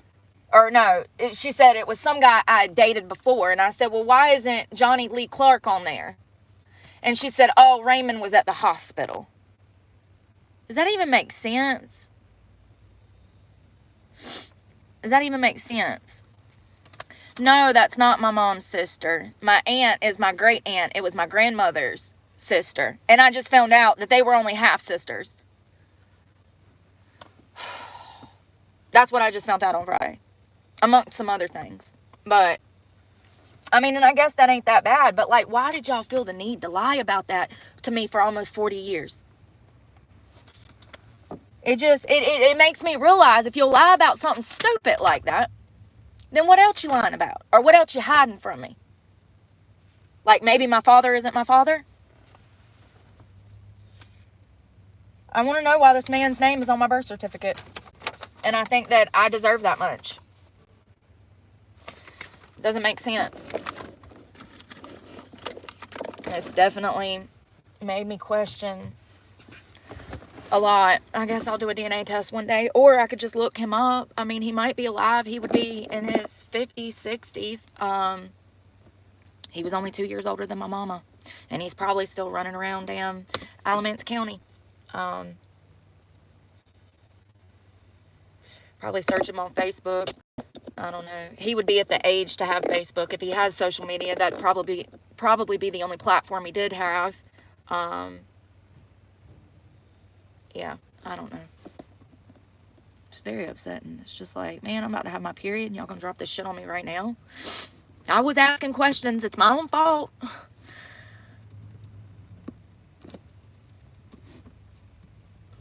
Or no, she said it was some guy I had dated before. And I said, well, why isn't Johnny Lee Clark on there? And she said, oh, Raymond was at the hospital. Does that even make sense? Does that even make sense? No, that's not my mom's sister. My aunt is my great aunt. It was my grandmother's sister. And I just found out that they were only half sisters. That's what I just found out on Friday. Amongst some other things. But, I mean, and I guess that ain't that bad. But, like, why did y'all feel the need to lie about that to me for almost 40 years? It makes me realize if you'll lie about something stupid like that, then what else you lying about? Or what else you hiding from me? Like maybe my father isn't my father? I want to know why this man's name is on my birth certificate. And I think that I deserve that much. It doesn't make sense. It's definitely made me question a lot. I guess I'll do a DNA test one day. Or I could just look him up. I mean, he might be alive. He would be in his 50s, 60s. He was only 2 years older than my mama. And he's probably still running around damn Alamance County. Probably search him on Facebook. I don't know. He would be at the age to have Facebook. If he has social media, that'd probably be the only platform he did have. Yeah, I don't know. It's very upsetting. It's just like, man, I'm about to have my period and y'all gonna drop this shit on me right now. I was asking questions. It's my own fault.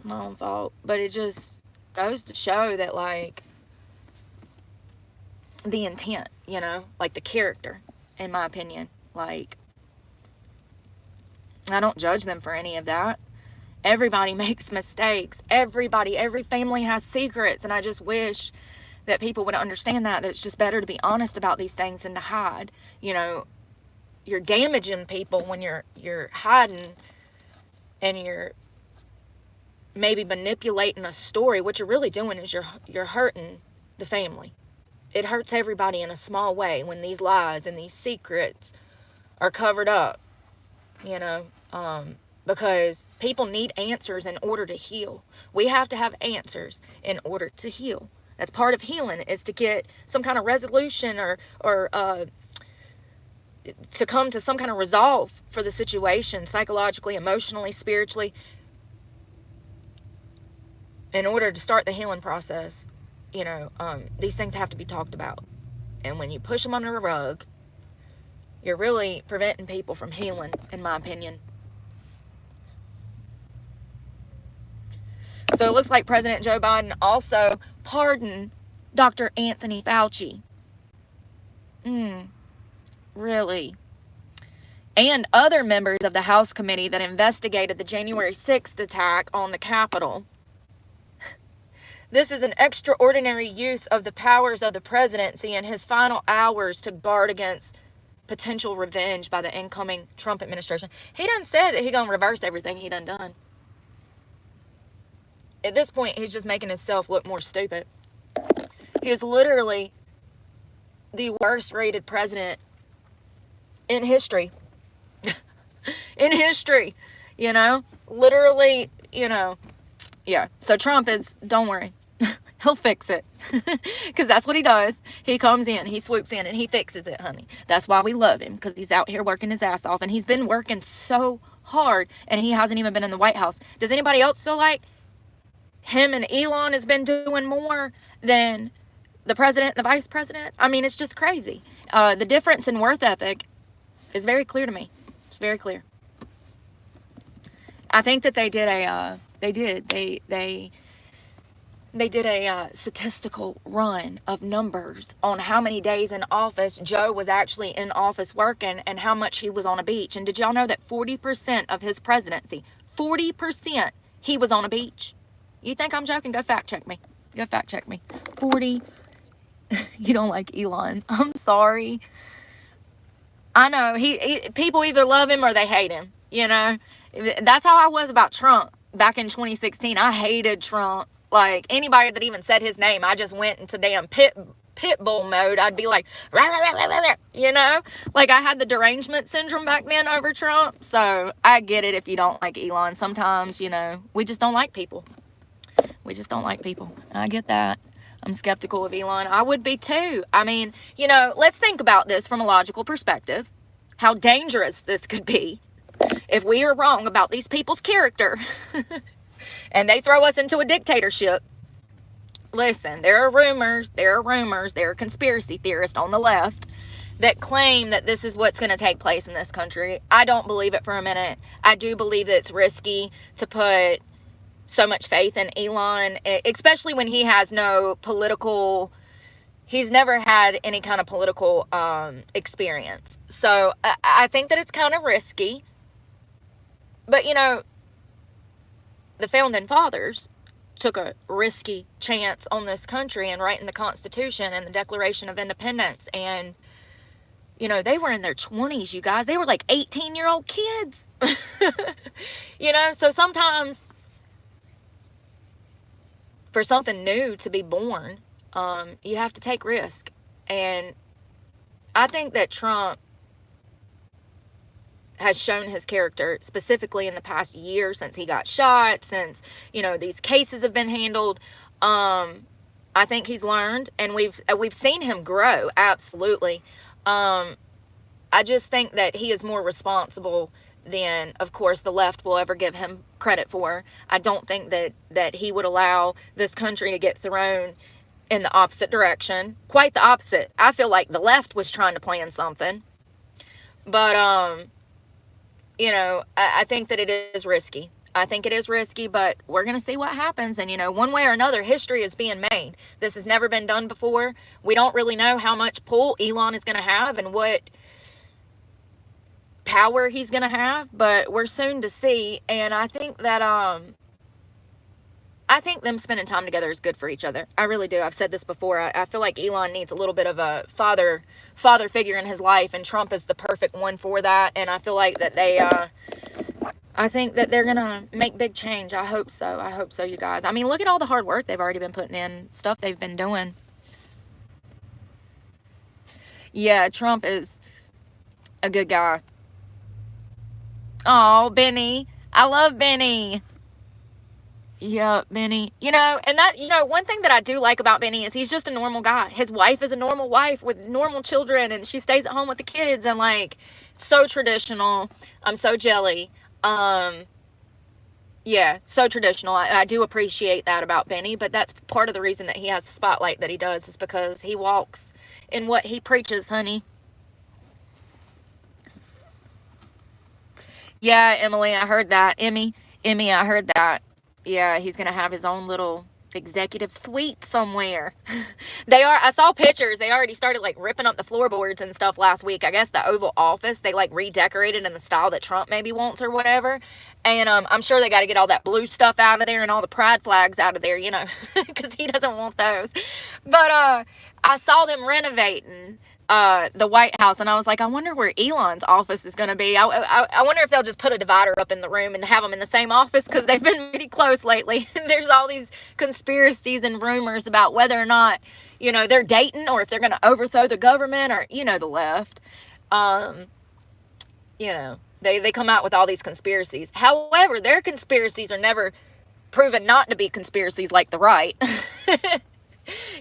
My own fault. But it just goes to show that, like, the intent, you know, like the character, in my opinion. Like, I don't judge them for any of that. Everybody makes mistakes. Every family has secrets. And I just wish that people would understand that it's just better to be honest about these things than to hide. You know, you're damaging people when you're hiding and you're maybe manipulating a story. What you're really doing is you're hurting the family. It hurts everybody in a small way when these lies and these secrets are covered up, you know, because people need answers in order to heal. We have to have answers in order to heal. That's part of healing, is to get some kind of resolution or to come to some kind of resolve for the situation, psychologically, emotionally, spiritually, in order to start the healing process. You know, these things have to be talked about. And when you push them under a rug, you're really preventing people from healing, in my opinion. So it looks like President Joe Biden also pardoned Dr. Anthony Fauci. Really? And other members of the House committee that investigated the January 6th attack on the Capitol. This is an extraordinary use of the powers of the presidency in his final hours to guard against potential revenge by the incoming Trump administration. He done said that he gonna reverse everything he done. At this point, he's just making himself look more stupid. He was literally the worst rated president in history. In history, you know, literally, you know. Yeah, so Trump is, don't worry, he'll fix it, because that's what he does. He comes in, he swoops in, and he fixes it, honey. That's why we love him, because he's out here working his ass off, and he's been working so hard, and he hasn't even been in the White House. Does anybody else feel like him and Elon has been doing more than the president and the vice president? I mean, it's just crazy. The difference in work ethic is very clear to me. It's very clear. I think that they did a statistical run of numbers on how many days in office Joe was actually in office working and how much he was on a beach. And did y'all know that 40% of his presidency, 40%, he was on a beach? You think I'm joking? Go fact check me. Go fact check me. 40. You don't like Elon. I'm sorry. I know. People either love him or they hate him. You know? That's how I was about Trump back in 2016. I hated Trump. Like, anybody that even said his name, I just went into damn pit bull mode. I'd be like, rah, rah, rah, rah, rah, you know? Like, I had the derangement syndrome back then over Trump. So, I get it if you don't like Elon. Sometimes, you know, we just don't like people. We just don't like people. I get that. I'm skeptical of Elon. I would be too. I mean, you know, let's think about this from a logical perspective. How dangerous this could be if we are wrong about these people's character and they throw us into a dictatorship. Listen, there are rumors, there are conspiracy theorists on the left that claim that this is what's going to take place in this country. I don't believe it for a minute. I do believe that it's risky to put so much faith in Elon, especially when he has no political, he's never had any kind of political experience. So I think that it's kind of risky. But, you know, the founding fathers took a risky chance on this country and writing the Constitution and the Declaration of Independence. And, you know, they were in their 20s, you guys. They were like 18-year-old kids. You know, so sometimes for something new to be born, you have to take risk. And I think that Trump has shown his character specifically in the past year since he got shot, since, you know, these cases have been handled. I think he's learned, and we've seen him grow, absolutely. I just think that he is more responsible than, of course, the left will ever give him credit for. I don't think that he would allow this country to get thrown in the opposite direction. Quite the opposite. I feel like the left was trying to plan something. But, I think that it is risky. I think it is risky, but we're going to see what happens. And, one way or another, history is being made. This has never been done before. We don't really know how much pull Elon is going to have and what power he's going to have, but we're soon to see. And I think that, I think them spending time together is good for each other. I really do. I've said this before. I feel like Elon needs a little bit of a father figure in his life, and Trump is the perfect one for that. And I feel like that I think that they're going to make big change. I hope so. I hope so, you guys. I mean, look at all the hard work they've already been putting in, stuff they've been doing. Yeah, Trump is a good guy. Oh, Benny. I love Benny. Yeah, Benny. And that, one thing that I do like about Benny is he's just a normal guy. His wife is a normal wife with normal children, and she stays at home with the kids, and so traditional. I'm so jelly. Yeah, so traditional. I do appreciate that about Benny, but that's part of the reason that he has the spotlight that he does, is because he walks in what he preaches, honey. Yeah, Emily, I heard that. Emmy, I heard that. Yeah, he's going to have his own little executive suite somewhere. I saw pictures. They already started ripping up the floorboards and stuff last week. I guess the Oval Office, they redecorated in the style that Trump maybe wants or whatever. And I'm sure they got to get all that blue stuff out of there and all the pride flags out of there, because he doesn't want those. But I saw them renovating the White House, and I was like, I wonder where Elon's office is going to be. I wonder if they'll just put a divider up in the room and have them in the same office, because they've been pretty close lately. There's all these conspiracies and rumors about whether or not, they're dating, or if they're going to overthrow the government, or, the left. They come out with all these conspiracies. However, their conspiracies are never proven not to be conspiracies like the right.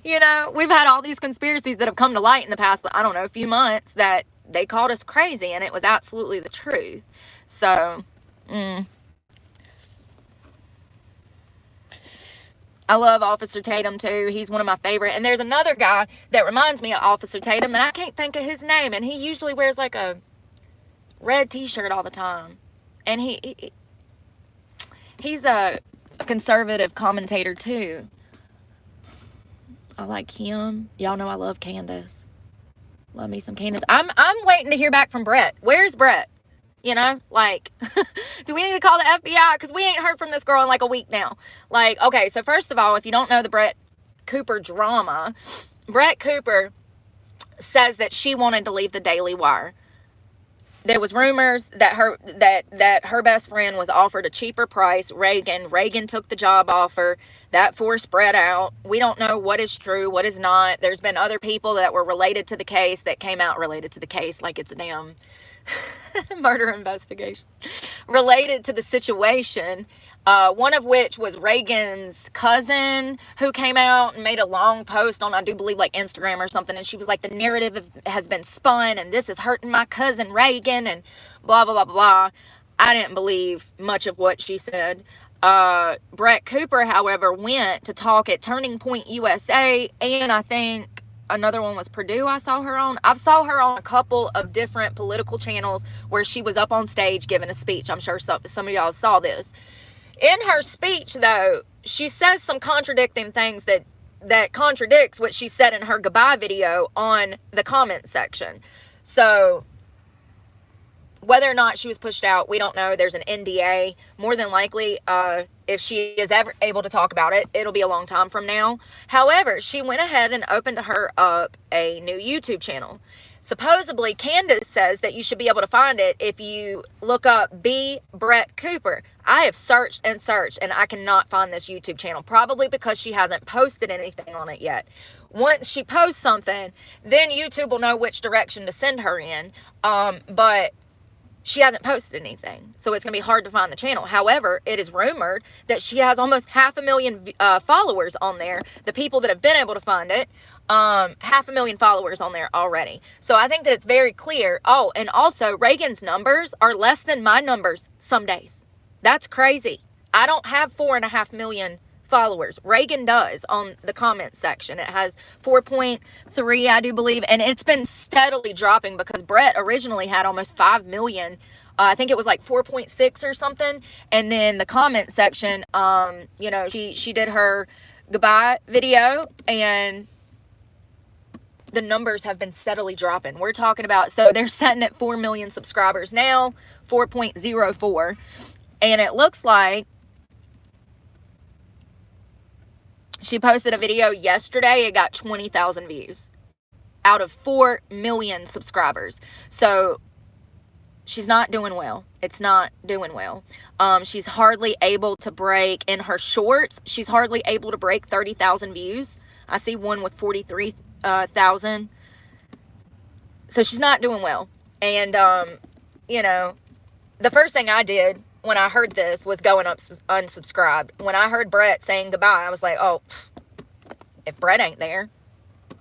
We've had all these conspiracies that have come to light in the past, I don't know, a few months, that they called us crazy, and it was absolutely the truth. So, I love Officer Tatum too. He's one of my favorite. And there's another guy that reminds me of Officer Tatum, and I can't think of his name, and he usually wears a red t-shirt all the time. And he's a conservative commentator too. I like him. Y'all know I love Candace. Love me some Candace. I'm waiting to hear back from Brett. Where's Brett? Do we need to call the FBI? Because we ain't heard from this girl in a week now. Okay, so first of all, if you don't know the Brett Cooper drama, Brett Cooper says that she wanted to leave the Daily Wire. There was rumors that her best friend was offered a cheaper price, Reagan. Reagan took the job offer. That force spread out. We don't know what is true, what is not. There's been other people that were related to the case that came out related to the case, like it's a damn murder investigation. Related to the situation. One of which was Reagan's cousin, who came out and made a long post on, I do believe, Instagram or something. And she was like, the narrative has been spun, and this is hurting my cousin Reagan, and blah, blah, blah, blah. I didn't believe much of what she said. Brett Cooper, however, went to talk at Turning Point USA, and I think another one was Purdue I saw her on. I've saw her on a couple of different political channels where she was up on stage giving a speech. I'm sure some of y'all saw this. In her speech, though, she says some contradicting things that contradicts what she said in her goodbye video on the comment section. So, whether or not she was pushed out, we don't know. There's an NDA. More than likely, if she is ever able to talk about it, it'll be a long time from now. However, she went ahead and opened her up a new YouTube channel. Supposedly, Candace says that you should be able to find it if you look up B. Brett Cooper. I have searched and searched, and I cannot find this YouTube channel, probably because she hasn't posted anything on it yet. Once she posts something, then YouTube will know which direction to send her in. But she hasn't posted anything, so it's going to be hard to find the channel. However, it is rumored that she has almost 500,000 followers on there. The people that have been able to find it, 500,000 followers on there already. So I think that it's very clear. Oh, and also Reagan's numbers are less than my numbers some days. That's crazy. I don't have 4.5 million followers. Reagan does on the comment section. It has 4.3, I do believe, and it's been steadily dropping because Brett originally had almost 5 million. I think it was like 4.6 or something. And then the comment section, you know, she did her goodbye video, and the numbers have been steadily dropping. We're talking about, so they're sitting at 4 million subscribers now, 4.04, and it looks like she posted a video yesterday. It got 20,000 views out of 4 million subscribers. So she's not doing well. It's not doing well. She's hardly able to break, in her shorts, she's hardly able to break 30,000 views. I see one with 43,000. So she's not doing well. And, you know, the first thing I did when I heard this was go and unsubscribed. When I heard Brett saying goodbye, I was like, oh, if Brett ain't there,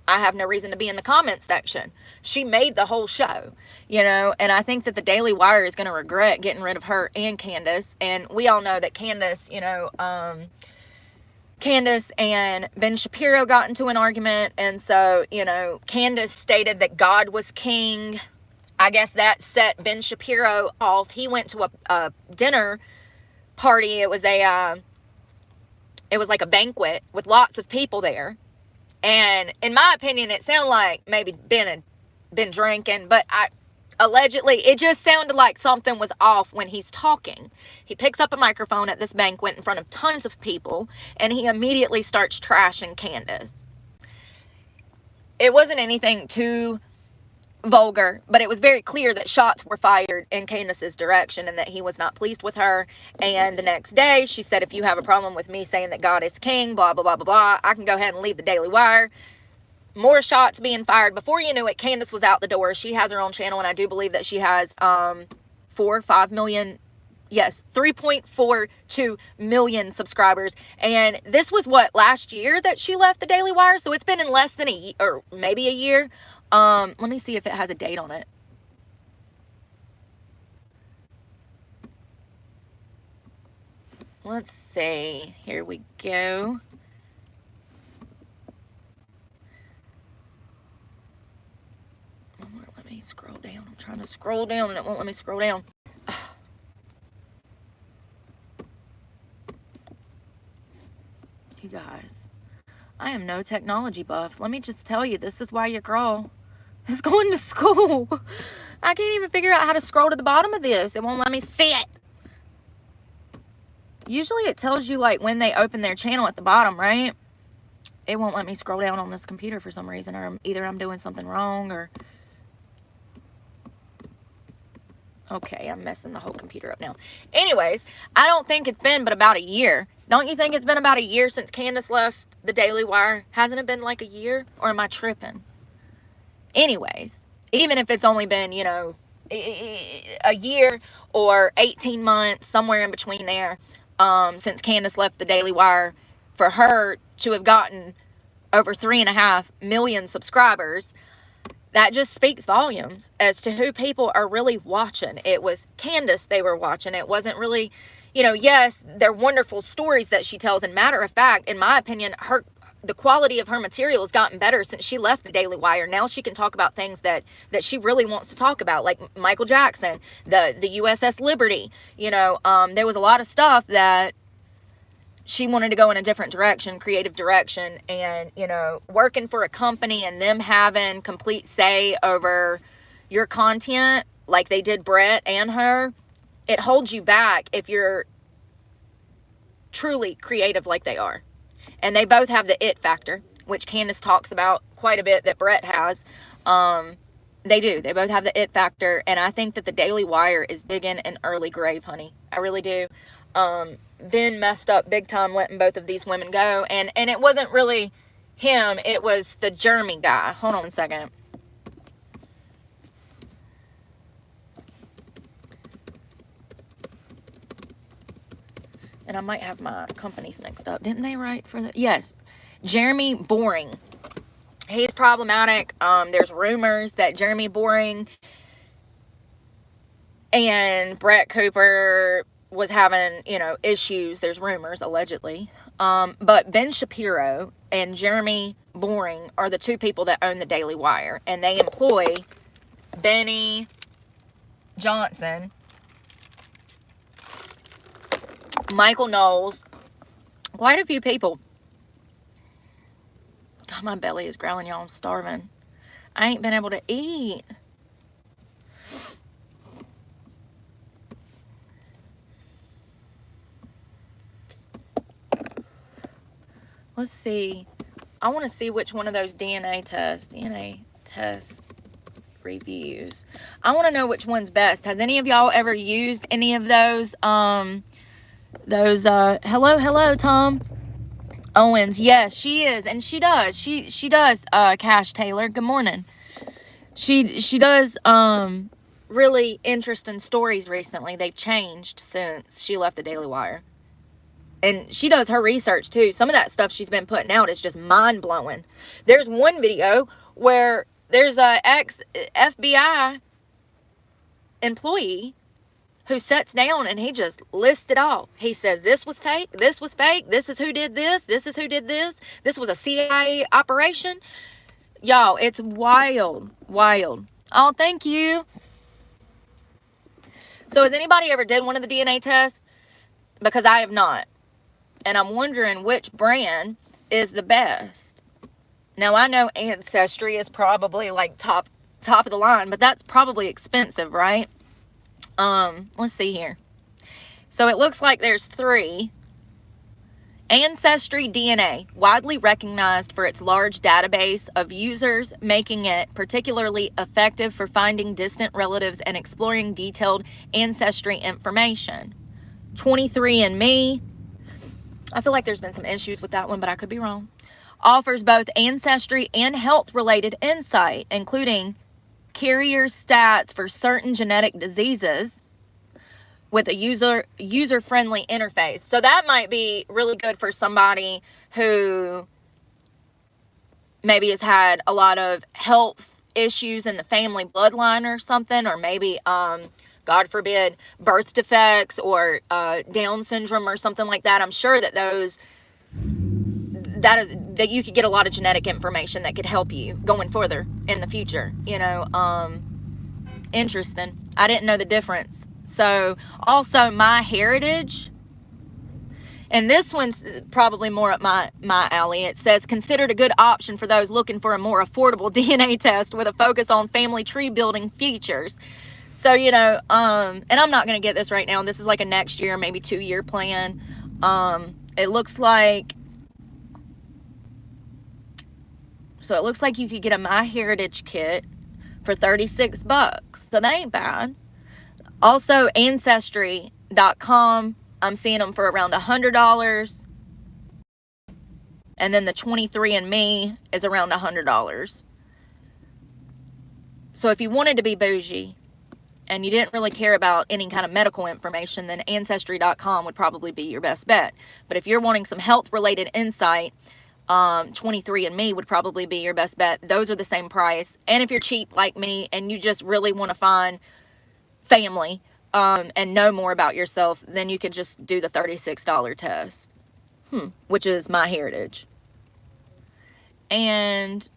I have no reason to be in the comment section. She made the whole show, you know, and I think that the Daily Wire is going to regret getting rid of her and Candace. And we all know that Candace, you know, Candace and Ben Shapiro got into an argument. And so, you know, Candace stated that God was king. I guess that set Ben Shapiro off. He went to a dinner party. It was like a banquet with lots of people there. And in my opinion, it sounded like maybe Ben had been drinking, but allegedly, it just sounded like something was off when he's talking. He picks up a microphone at this banquet in front of tons of people, and he immediately starts trashing Candace. It wasn't anything too vulgar, but it was very clear that shots were fired in Candace's direction and that he was not pleased with her. And the next day, she said, if you have a problem with me saying that God is king, blah, blah, blah, blah, blah, I can go ahead and leave the Daily Wire. More shots being fired. Before you knew it, Candace was out the door. She has her own channel, and I do believe that she has 5 million, yes, 3.42 million subscribers. And this was what, last year that she left the Daily Wire? So it's been in less than a year, or maybe a year. Let me see if it has a date on it. Let's see. Here we go. Let me scroll down. I'm trying to scroll down and it won't let me scroll down. You guys, I am no technology buff. Let me just tell you, this is why your girl is going to school. I can't even figure out how to scroll to the bottom of this. It won't let me see it. Usually it tells you like when they open their channel at the bottom, right? It won't let me scroll down on this computer for some reason, or either I'm doing something wrong, or... Okay, I'm messing the whole computer up now. Anyways, I don't think it's been but about a year. Don't you think it's been about a year since Candace left the Daily Wire? Hasn't it been like a year? Or am I tripping? Anyways, even if it's only been, you know, a year or 18 months, somewhere in between there, since Candace left the Daily Wire, for her to have gotten over 3.5 million subscribers, that just speaks volumes as to who people are really watching. It was Candace they were watching. It wasn't really, you know, yes, they're wonderful stories that she tells. And matter of fact, in my opinion, the quality of her material has gotten better since she left the Daily Wire. Now she can talk about things that she really wants to talk about, like Michael Jackson, the USS Liberty. You know, there was a lot of stuff that she wanted to go in a different direction, creative direction, and, you know, working for a company and them having complete say over your content, like they did Brett and her, it holds you back if you're truly creative like they are. And they both have the it factor, which Candace talks about quite a bit that Brett has. They do. They both have the it factor. And I think that the Daily Wire is digging an early grave, honey. I really do. Ben messed up big time letting both of these women go. And it wasn't really him. It was the Jeremy guy. Hold on a second. And I might have my companies mixed up. Didn't they write for the... Yes. Jeremy Boring. He's problematic. There's rumors that Jeremy Boring and Brett Cooper was having, you know, issues. There's rumors, allegedly. But Ben Shapiro and Jeremy Boring are the two people that own the Daily Wire. And they employ Benny Johnson, Michael Knowles, quite a few people. God, my belly is growling, y'all. I'm starving. I ain't been able to eat. Let's see. I want to see which one of those DNA test reviews. I want to know which one's best. Has any of y'all ever used any of those? Hello, Tom Owens. Yes, she is, and she does. She does. Cash Taylor. Good morning. She does. Really interesting stories recently. They've changed since she left the Daily Wire. And she does her research too. Some of that stuff she's been putting out is just mind-blowing. There's one video where there's a ex-FBI employee who sits down and he just lists it all. He says, this was fake, this was fake, this is who did this is who did this was a CIA operation. Y'all, it's wild. Oh, thank you. So has anybody ever did one of the DNA tests? Because I have not. And I'm wondering which brand is the best. Now, I know Ancestry is probably like top of the line, but that's probably expensive, right? Let's see here. So it looks like there's 3. Ancestry DNA, widely recognized for its large database of users, making it particularly effective for finding distant relatives and exploring detailed ancestry information. 23andMe, I feel like there's been some issues with that one, but I could be wrong. Offers both ancestry and health-related insight, including carrier stats for certain genetic diseases with a user-friendly interface. So that might be really good for somebody who maybe has had a lot of health issues in the family bloodline or something, or maybe God forbid, birth defects or Down syndrome or something like that. I'm sure that that you could get a lot of genetic information that could help you going further in the future. You know, interesting. I didn't know the difference. So also MyHeritage, and this one's probably more up my alley. It says, considered a good option for those looking for a more affordable DNA test with a focus on family tree building features. So, you know, and I'm not going to get this right now. This is like a next year, maybe 2-year plan. It looks like you could get a MyHeritage kit for $36. So that ain't bad. Also, Ancestry.com, I'm seeing them for around $100. And then the 23andMe is around $100. So if you wanted to be bougie and you didn't really care about any kind of medical information, then Ancestry.com would probably be your best bet. But if you're wanting some health-related insight, 23andMe would probably be your best bet. Those are the same price. And if you're cheap like me and you just really want to find family and know more about yourself, then you could just do the $36 test, which is MyHeritage. And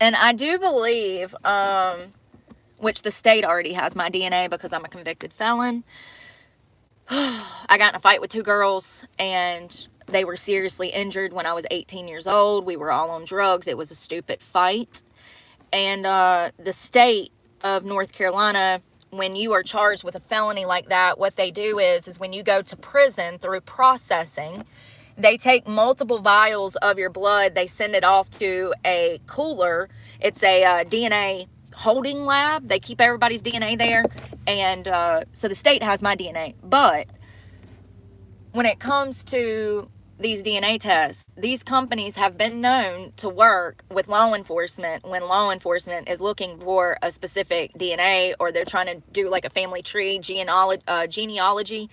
I do believe, which the state already has my DNA because I'm a convicted felon. I got in a fight with 2 girls and they were seriously injured when I was 18 years old. We were all on drugs. It was a stupid fight. And the state of North Carolina, when you are charged with a felony like that, what they do is when you go to prison through processing, they take multiple vials of your blood. They send it off to a cooler. It's a DNA holding lab. They keep everybody's DNA there. And so the state has my DNA. But when it comes to these DNA tests. These companies have been known to work with law enforcement when law enforcement is looking for a specific DNA, or they're trying to do like a family tree genealogy.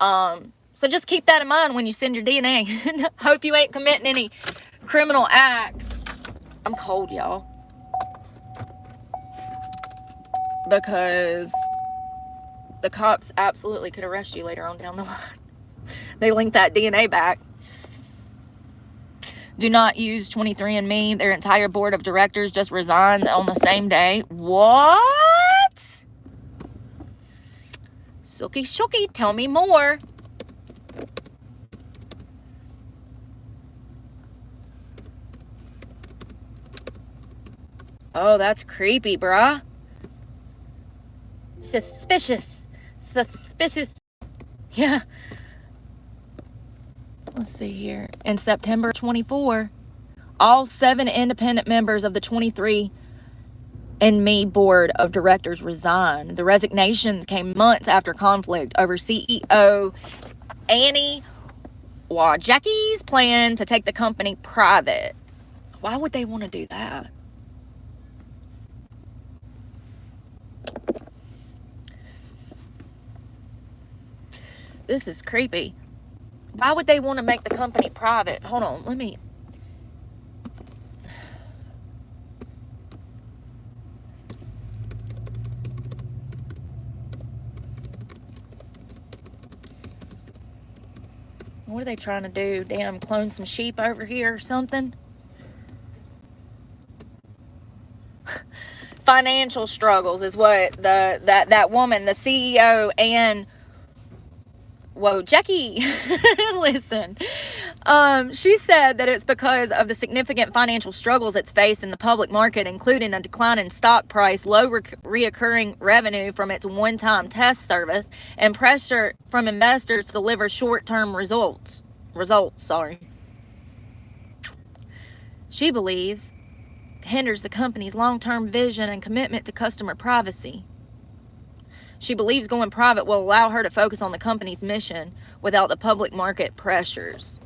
So just keep that in mind when you send your DNA. Hope you ain't committing any criminal acts. I'm cold, y'all. Because the cops absolutely could arrest you later on down the line. They link that DNA back. Do not use 23andMe. Their entire board of directors just resigned on the same day. What? Sookie shookie, tell me more. Oh, that's creepy, bruh. Suspicious. Yeah. Let's see here. In September 24, all 7 independent members of the 23andMe board of directors resigned. The resignations came months after conflict over CEO Annie Wojcicki's plan to take the company private. Why would they want to do that? This is creepy. Why would they want to make the company private? Hold on, let me... What are they trying to do? Damn, clone some sheep over here or something? Financial struggles is what that woman, the CEO, and Jackie, listen. She said that it's because of the significant financial struggles it's faced in the public market, including a decline in stock price, low reoccurring revenue from its one-time test service, and pressure from investors to deliver short-term results. She believes hinders the company's long-term vision and commitment to customer privacy. She believes going private will allow her to focus on the company's mission without the public market pressures.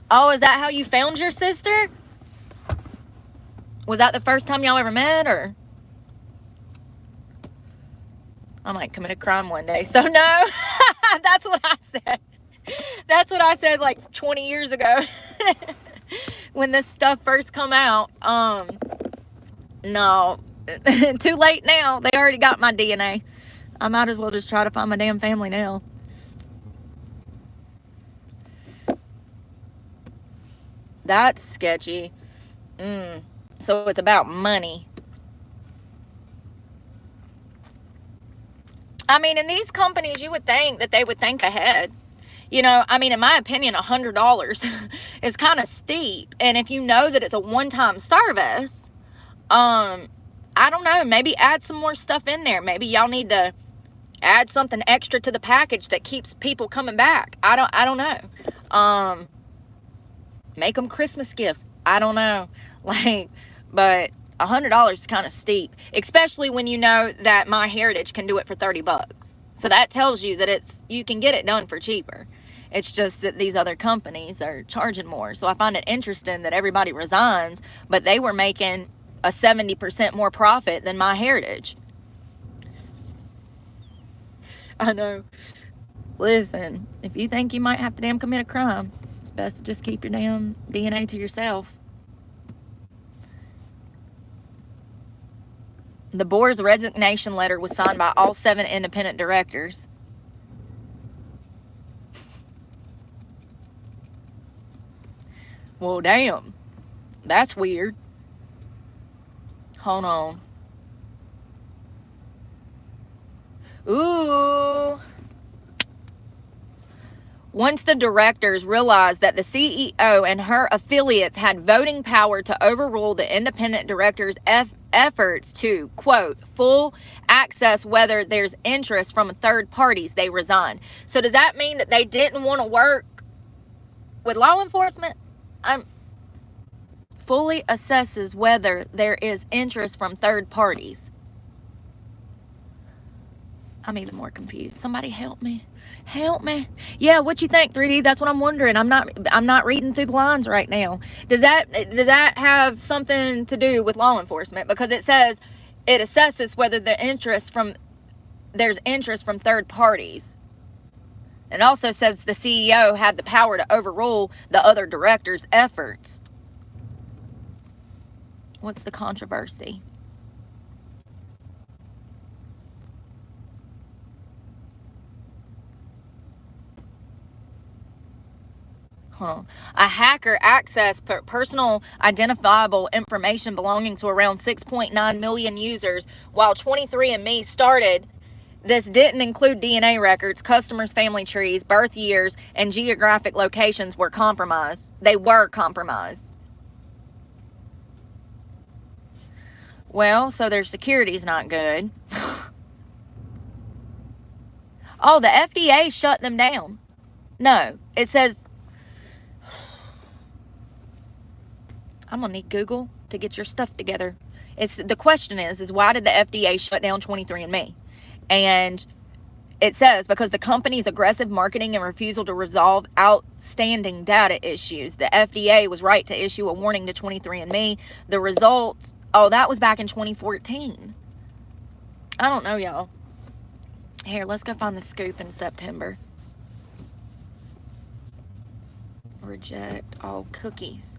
Oh, is that how you found your sister? Was that the first time y'all ever met, or? I might commit a crime one day. So no, that's what I said. That's what I said like 20 years ago when this stuff first come out. No, too late now. They already got my DNA. I might as well just try to find my damn family now. That's sketchy. So it's about money. I mean, in these companies, you would think that they would think ahead. You know, I mean, in my opinion, $100 is kind of steep. And if you know that it's a one-time service, I don't know, maybe add some more stuff in there. Maybe y'all need to add something extra to the package that keeps people coming back. I don't know. Make them Christmas gifts. I don't know. But $100 is kind of steep, especially when you know that MyHeritage can do it for $30. So that tells you that you can get it done for cheaper. It's just that these other companies are charging more. So I find it interesting that everybody resigns, but they were making a 70% more profit than MyHeritage. I know. Listen, if you think you might have to damn commit a crime, it's best to just keep your damn DNA to yourself. The board's resignation letter was signed by all 7 independent directors. Well, damn. That's weird. Hold on. Ooh. Once the directors realized that the CEO and her affiliates had voting power to overrule the independent directors' efforts to, quote, full access whether there's interest from third parties, they resigned. So does that mean that they didn't want to work with law enforcement? Fully assesses whether there is interest from third parties. I'm even more confused. Somebody help me. Help me. Yeah, what you think, 3D? That's what I'm wondering. I'm not reading through the lines right now. Does that have something to do with law enforcement? Because it says it assesses whether there's interest from third parties. It also says the CEO had the power to overrule the other directors' efforts. What's the controversy? Huh. A hacker accessed personal identifiable information belonging to around 6.9 million users, while 23andMe started. This didn't include DNA records, customers' family trees, birth years, and geographic locations were compromised. They were compromised. Well, so their security's not good. Oh, the FDA shut them down. No, it says, I'm gonna need Google to get your stuff together. The question is why did the FDA shut down 23andMe? And it says because the company's aggressive marketing and refusal to resolve outstanding data issues. The FDA was right to issue a warning to 23andMe. The results, that was back in 2014. I don't know, y'all. Here, let's go find the scoop in September. Reject all cookies.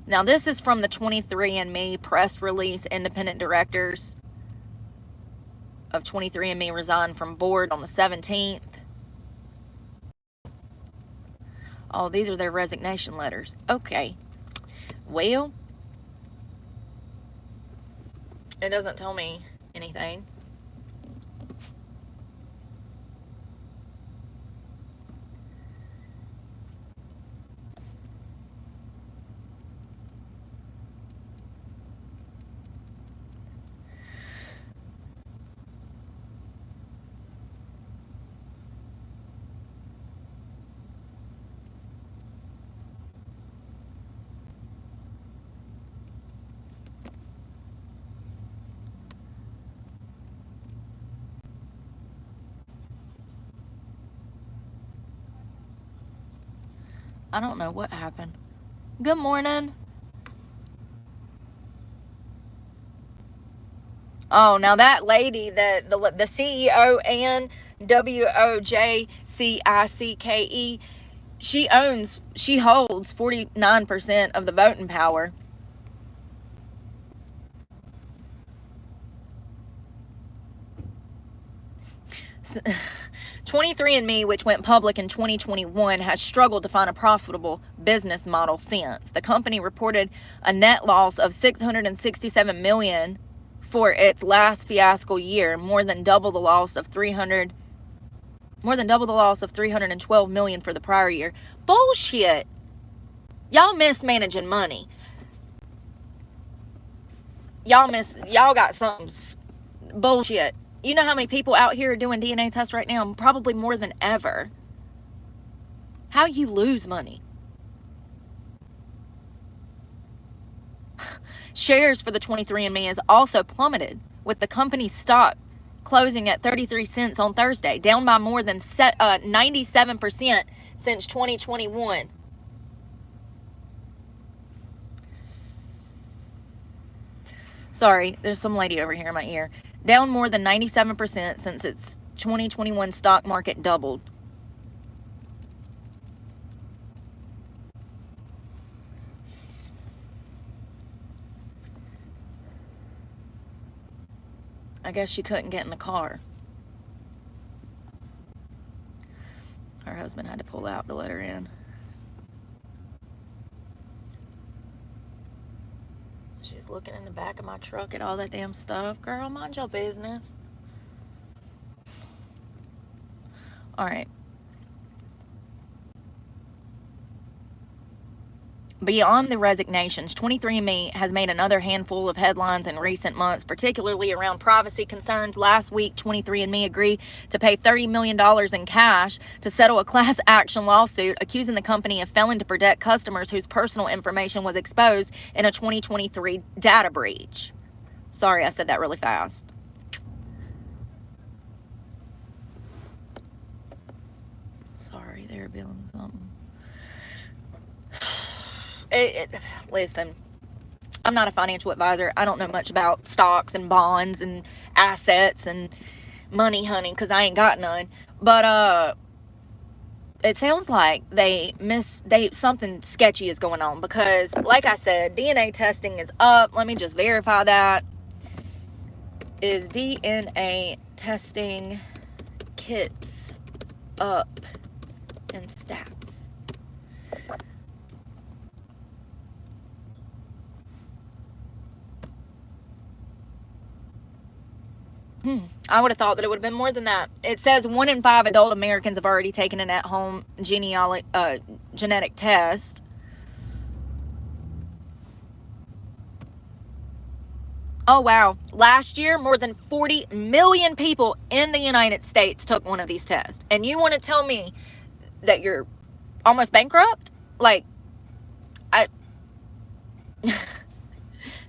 Now, this is from the 23andMe press release. Independent directors of 23andMe resigned from board on the 17th. Oh, these are their resignation letters. Okay. Well, it doesn't tell me anything. I don't know what happened. Good morning. Oh, now that lady, the CEO and WOJCICKE, she holds 49% of the voting power. So, 23andMe, which went public in 2021, has struggled to find a profitable business model since. The company reported a net loss of $667 million for its last fiscal year, more than double the loss of $312 million for the prior year. Bullshit. Y'all mismanaging money. Y'all got some bullshit. You know how many people out here are doing DNA tests right now? Probably more than ever. How you lose money? Shares for the 23andMe has also plummeted, with the company's stock closing at 33 cents on Thursday, down by more than 97% since 2021. Sorry, there's some lady over here in my ear. Down more than 97% since its 2021 stock market doubled. I guess she couldn't get in the car. Her husband had to pull out to let her in. She's looking in the back of my truck at all that damn stuff. Girl, mind your business. All right. Beyond the resignations, 23andMe has made another handful of headlines in recent months, particularly around privacy concerns. Last week, 23andMe agreed to pay $30 million in cash to settle a class action lawsuit accusing the company of failing to protect customers whose personal information was exposed in a 2023 data breach. Sorry, I said that really fast. Sorry, they're building something. Listen, I'm not a financial advisor. I don't know much about stocks and bonds and assets and money, honey, because I ain't got none. But it sounds like something sketchy is going on, because like I said, DNA testing is up. Let me just verify that. Is DNA testing kits up in stats? I would have thought that it would have been more than that. It says 1 in 5 adult Americans have already taken an at-home genetic test. Oh, wow. Last year, more than 40 million people in the United States took one of these tests. And you want to tell me that you're almost bankrupt? Like,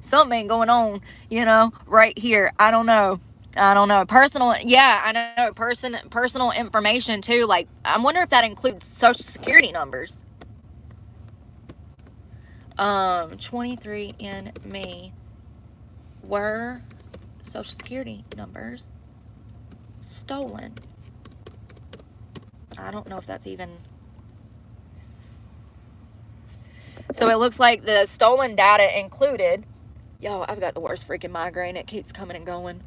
something ain't going on, right here. I don't know. Personal, yeah, I know. Personal information too. Like, I wonder if that includes social security numbers. 23andMe, were social security numbers stolen? I don't know if that's even. So it looks like the stolen data included. Yo, I've got the worst freaking migraine. It keeps coming and going.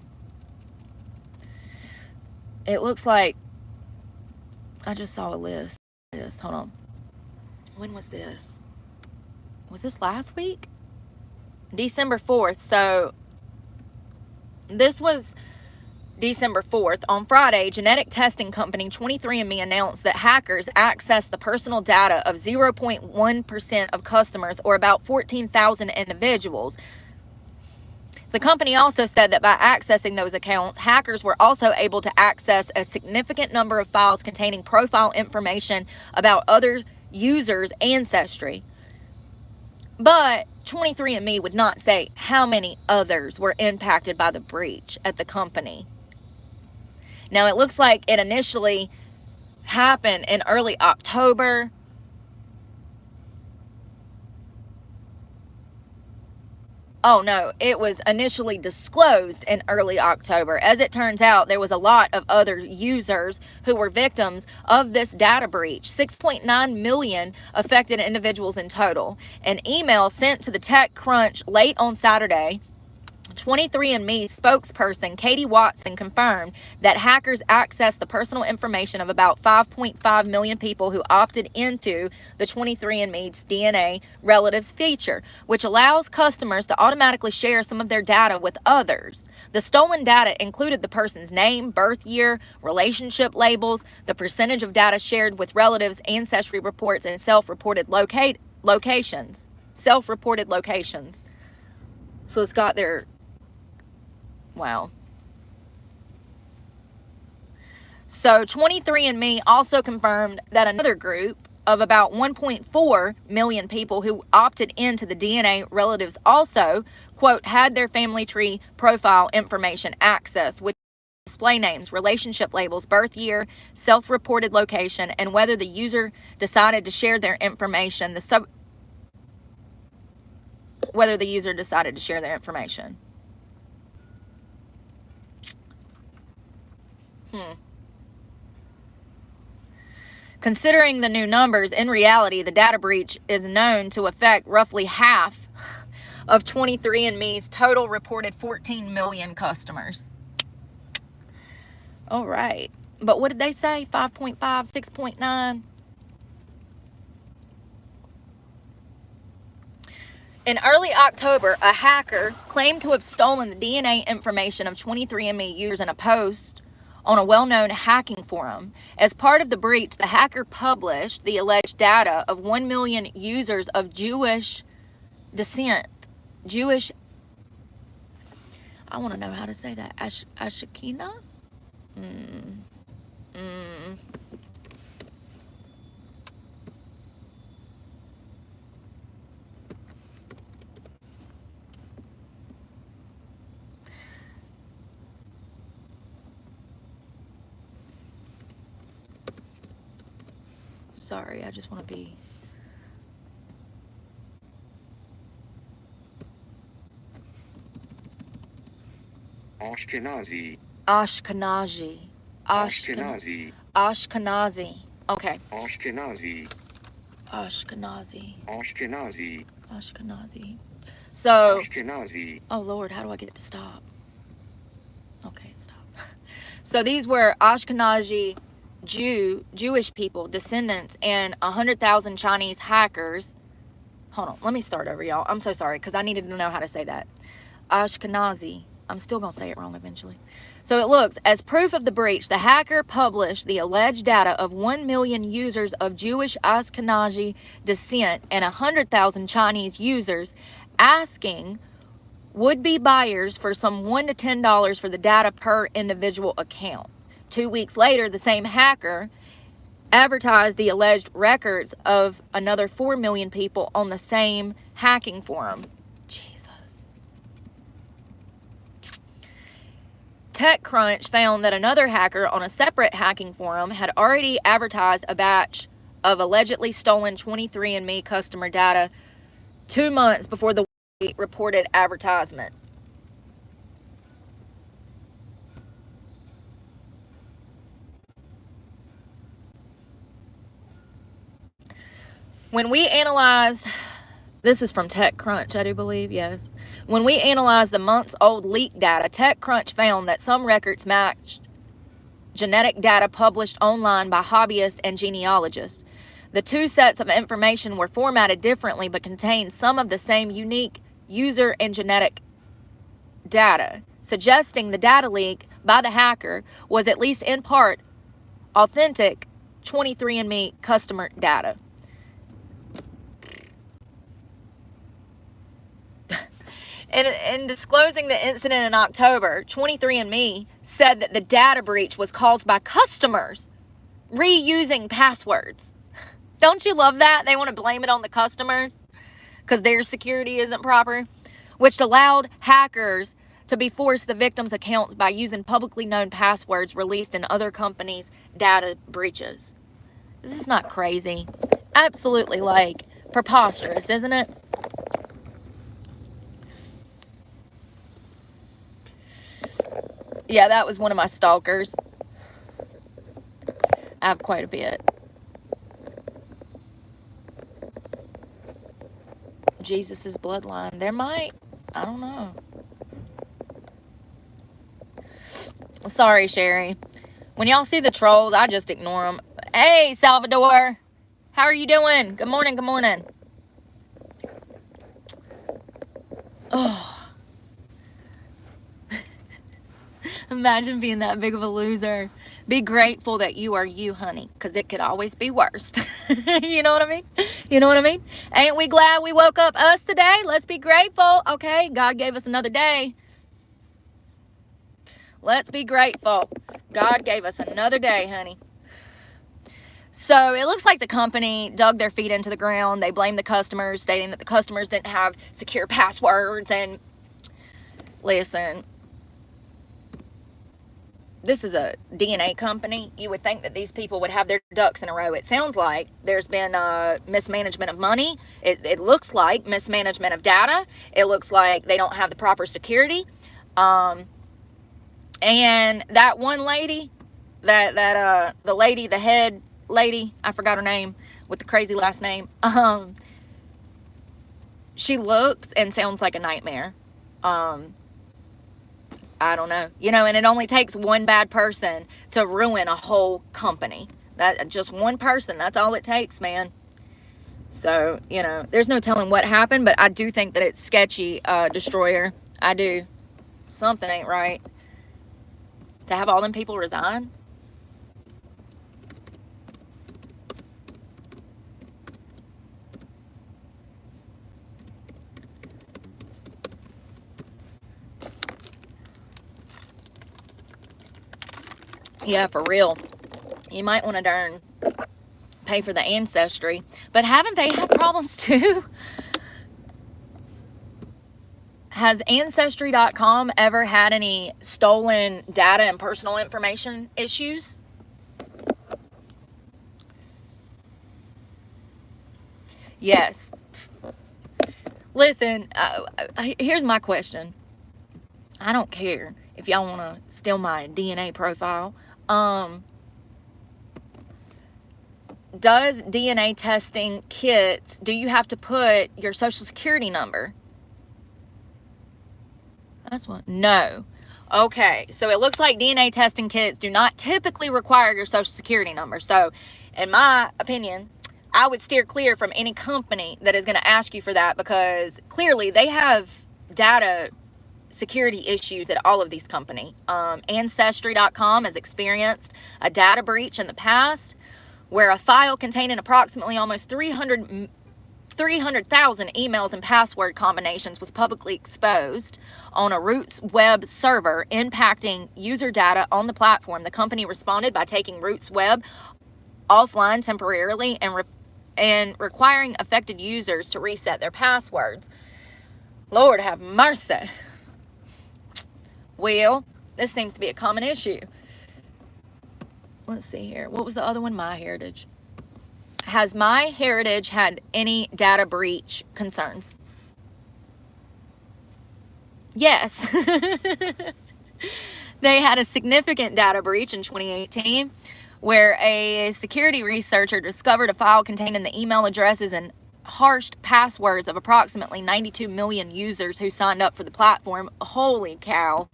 It looks like I just saw a list. Hold on. When was this? Was this last week? December 4th. So this was December 4th. On Friday, genetic testing company 23andMe announced that hackers accessed the personal data of 0.1% of customers, or about 14,000 individuals. The company also said that by accessing those accounts, hackers were also able to access a significant number of files containing profile information about other users' ancestry. But 23andMe would not say how many others were impacted by the breach at the company. Now, it looks like it initially happened in early October. Oh, no, it was initially disclosed in early October. As it turns out, there was a lot of other users who were victims of this data breach. 6.9 million affected individuals in total. An email sent to the TechCrunch late on Saturday, 23andMe spokesperson Katie Watson confirmed that hackers accessed the personal information of about 5.5 million people who opted into the 23andMe's DNA relatives feature, which allows customers to automatically share some of their data with others. The stolen data included the person's name, birth year, relationship labels, the percentage of data shared with relatives, ancestry reports, and self-reported locations. Self-reported locations. So it's got their. Wow. So 23andMe also confirmed that another group of about 1.4 million people who opted into the DNA relatives also, quote, had their family tree profile information accessed, with display names, relationship labels, birth year, self-reported location, and whether the user decided to share their information. Whether the user decided to share their information. Considering the new numbers, in reality, the data breach is known to affect roughly half of 23andMe's total reported 14 million customers. All right. But what did they say? 5.5, 6.9? In early October, a hacker claimed to have stolen the DNA information of 23andMe users in a post on a well-known hacking forum. As part of the breach, the hacker published the alleged data of 1 million users of Jewish descent. I want to know how to say that. Ashkenaz? sorry. I just want to be... Ashkenazi. Ashkenazi. Ashkenazi. Ashkenazi. Okay. Ashkenazi. Ashkenazi. Ashkenazi. Ashkenazi. So... Ashkenazi. Oh, Lord, how do I get it to stop? Okay, stop. So these were Ashkenazi Jewish people, descendants, and 100,000 Chinese hackers. Hold on, let me start over, y'all. I'm so sorry, because I needed to know how to say that. Ashkenazi. I'm still going to say it wrong eventually. So it looks, as proof of the breach, the hacker published the alleged data of 1 million users of Jewish Ashkenazi descent and 100,000 Chinese users, asking would-be buyers for some $1 to $10 for the data per individual account. 2 weeks later, the same hacker advertised the alleged records of another 4 million people on the same hacking forum. Jesus. TechCrunch found that another hacker on a separate hacking forum had already advertised a batch of allegedly stolen 23andMe customer data 2 months before the reported advertisement. When we analyze, this is from TechCrunch, I do believe, yes. When we analyzed the months-old leak data, TechCrunch found that some records matched genetic data published online by hobbyists and genealogists. The two sets of information were formatted differently but contained some of the same unique user and genetic data, suggesting the data leak by the hacker was at least in part authentic 23andMe customer data. In disclosing the incident in October, 23andMe said that the data breach was caused by customers reusing passwords. Don't you love that? They want to blame it on the customers because their security isn't proper, which allowed hackers to be forced the victims' accounts by using publicly known passwords released in other companies' data breaches. This is not crazy. Absolutely, like, preposterous, isn't it? Yeah, that was one of my stalkers. I have quite a bit. Jesus's bloodline. There might. I don't know. Sorry, Sherry. When y'all see the trolls, I just ignore them. Hey, Salvador. How are you doing? Good morning, good morning. Oh. Imagine being that big of a loser. Be grateful that you are you, honey, because it could always be worse. You know what I mean? You know what I mean? Ain't we glad we woke up us today? Let's be grateful, okay? God gave us another day. Let's be grateful. God gave us another day, honey. So it looks like the company dug their feet into the ground. They blamed the customers, stating that the customers didn't have secure passwords. And listen, this is a DNA company. You would think that these people would have their ducks in a row. It sounds like there's been mismanagement of money. It looks like mismanagement of data. It looks like they don't have the proper security. And that one lady, the lady, the head lady, I forgot her name, with the crazy last name. She looks and sounds like a nightmare. I don't know, you know, and it only takes one bad person to ruin a whole company. That just one person, that's all it takes, man. So, you know, there's no telling what happened, but I do think that it's sketchy, Destroyer. I do. Something ain't right. To have all them people resign? Yeah, for real. You might want to pay for the ancestry. But haven't they had problems too? Has Ancestry.com ever had any stolen data and personal information issues? Yes. Listen, here's my question. I don't care if y'all want to steal my DNA profile. Does DNA testing kits, do you have to put your social security number? That's what. No. Okay, so it looks like DNA testing kits do not typically require your social security number. So, in my opinion, I would steer clear from any company that is going to ask you for that, because clearly they have data security issues at all of these companies. Ancestry.com has experienced a data breach in the past where a file containing approximately almost 300,000 emails and password combinations was publicly exposed on a Roots web server, impacting user data on the platform. The company responded by taking Roots web offline temporarily and requiring affected users to reset their passwords. Lord have mercy. Well, this seems to be a common issue. Let's see here. What was the other one? MyHeritage. Has MyHeritage had any data breach concerns? Yes. They had a significant data breach in 2018 where a security researcher discovered a file containing the email addresses and harshed passwords of approximately 92 million users who signed up for the platform. Holy cow.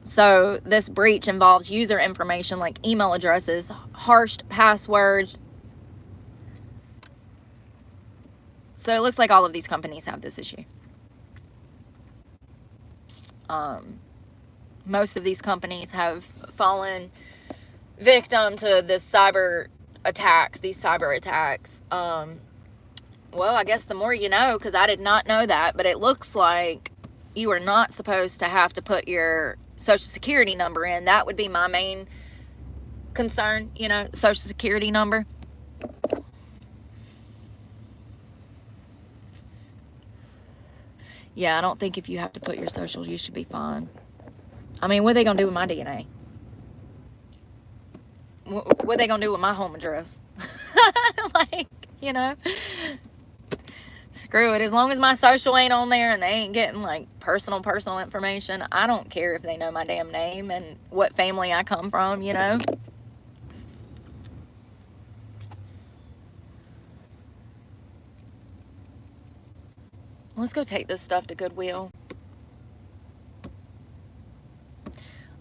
So this breach involves user information like email addresses, harshed passwords. So it looks like all of these companies have this issue. Most of these companies have fallen victim to these cyber attacks. Well, I guess the more you know, because I did not know that, but it looks like you are not supposed to have to put your social security number in. That would be my main concern, social security number. Yeah, I don't think if you have to put your social, you should be fine. I mean, what are they going to do with my DNA? What are they going to do with my home address? Like, screw it. As long as my social ain't on there and they ain't getting like personal information, I don't care if they know my damn name and what family I come from, Let's go take this stuff to Goodwill.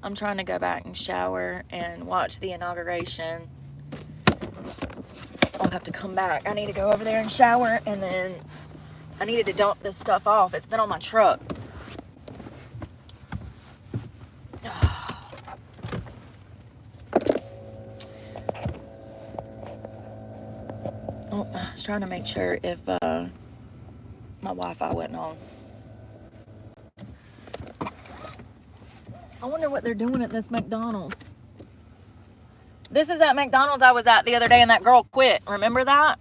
I'm trying to go back and shower and watch the inauguration. I'll have to come back. I need to go over there and shower, and then I needed to dump this stuff off. It's been on my truck. Oh, I was trying to make sure if my Wi-Fi wasn't on. I wonder what they're doing at this McDonald's. This is that McDonald's I was at the other day and that girl quit. Remember that?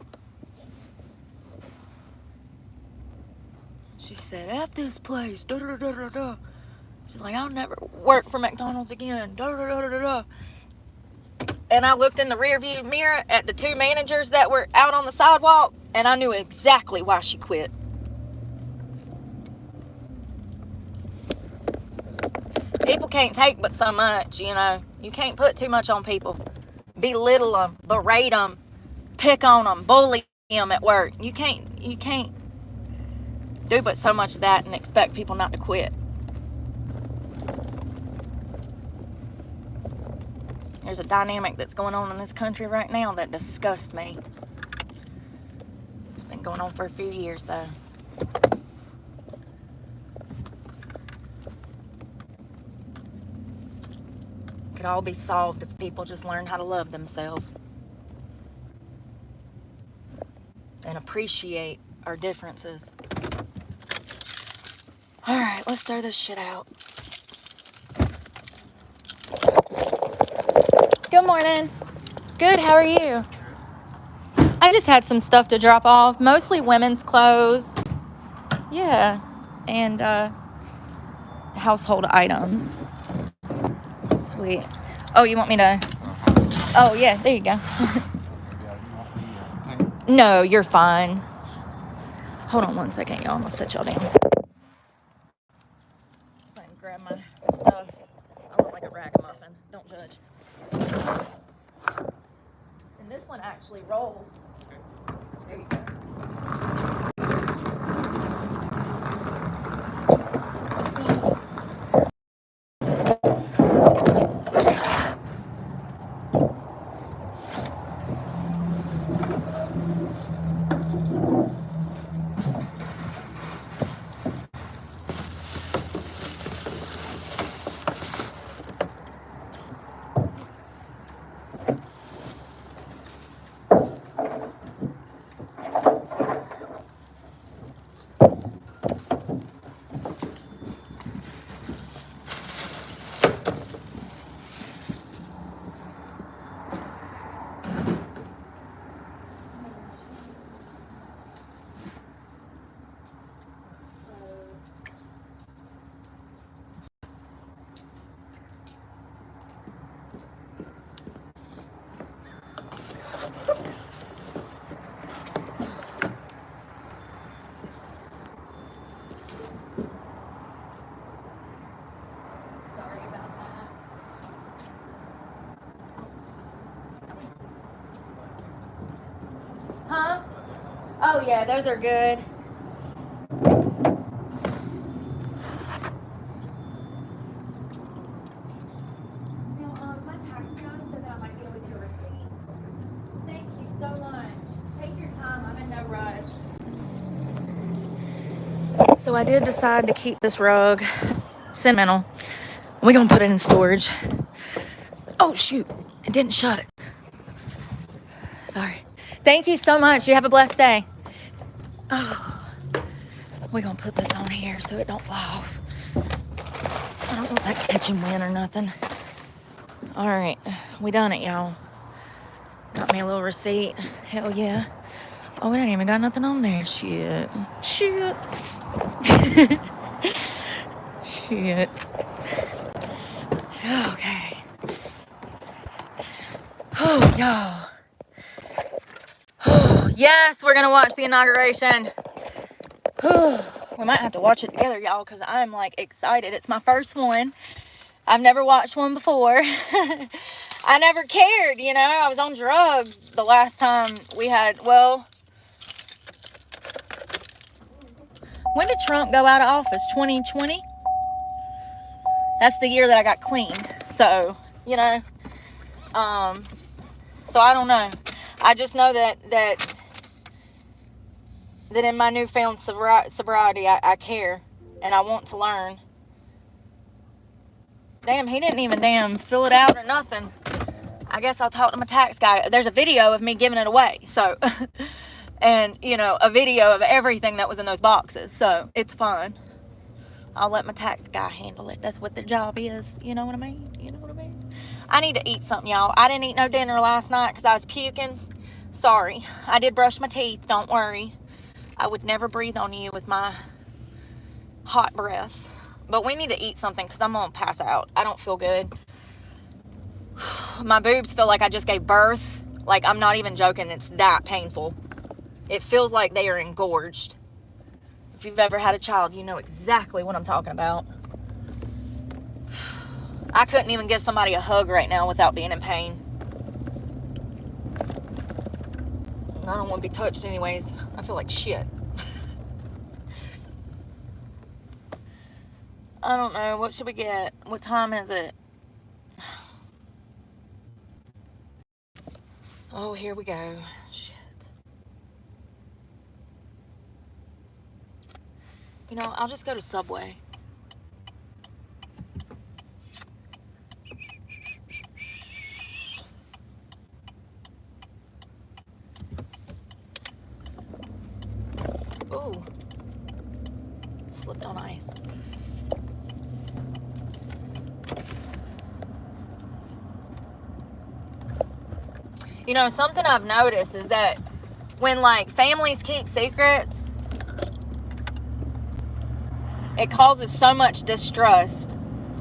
She said, F this place. Da, da, da, da, da. She's like, I'll never work for McDonald's again. Da, da, da, da, da. And I looked in the rearview mirror at the two managers that were out on the sidewalk, and I knew exactly why she quit. People can't take but so much, You can't put too much on people. Belittle them, berate them, pick on them, bully them at work. You can't do but so much of that and expect people not to quit. There's a dynamic that's going on in this country right now that disgusts me. It's been going on for a few years, though. Could all be solved if people just learned how to love themselves and appreciate our differences. All right, let's throw this shit out. Good morning. Good, how are you? I just had some stuff to drop off, mostly women's clothes. Yeah, and household items. Sweet. Oh, you want me to? Oh, yeah, there you go. No, you're fine. Hold on one second, y'all. I'm gonna set y'all down so I can grab my stuff. I look like a ragamuffin. Don't judge. And this one actually rolls. There you go. Sorry about that. Huh? Oh yeah, those are good. Now, my tax guy said that I might be able to get a receipt. Thank you so much. Take your time. I'm in no rush. So I did decide to keep this rug sentimental. We're gonna put it in storage. Oh shoot, it didn't shut. Sorry. Thank you so much. You have a blessed day. Oh, we're gonna put this on here so it don't fly off. I don't want that catching wind or nothing. All right, we done it, y'all. Got me a little receipt. Hell yeah. Oh, it ain't even got nothing on there. Shit. Shit. Shit. Okay. Oh, y'all. Oh, yes, we're gonna watch the inauguration. We might have to watch it together, y'all, because I'm like excited. It's my first one. I've never watched one before. I never cared, you know. I was on drugs the last time we had, well, when did Trump go out of office? 2020? That's the year that I got clean. So, you know, so I don't know. I just know that in my newfound sobriety, I care and I want to learn. Damn, he didn't even damn fill it out or nothing. I guess I'll talk to my tax guy. There's a video of me giving it away, so and you know, a video of everything that was in those boxes, so it's fun. I'll let my tax guy handle it. That's what their job is. You know what I mean? You know what I mean? I need to eat something, y'all. I didn't eat no dinner last night because I was puking. Sorry. I did brush my teeth. Don't worry. I would never breathe on you with my hot breath. But we need to eat something because I'm going to pass out. I don't feel good. My boobs feel like I just gave birth. Like, I'm not even joking. It's that painful. It feels like they are engorged. If you've ever had a child, you know exactly what I'm talking about. I couldn't even give somebody a hug right now without being in pain. I don't want to be touched anyways. I feel like shit. I don't know. What should we get? What time is it? Oh, here we go. Shit. You know, I'll just go to Subway. Ooh. Slipped on ice. You know, something I've noticed is that when, like, families keep secrets, it causes so much distrust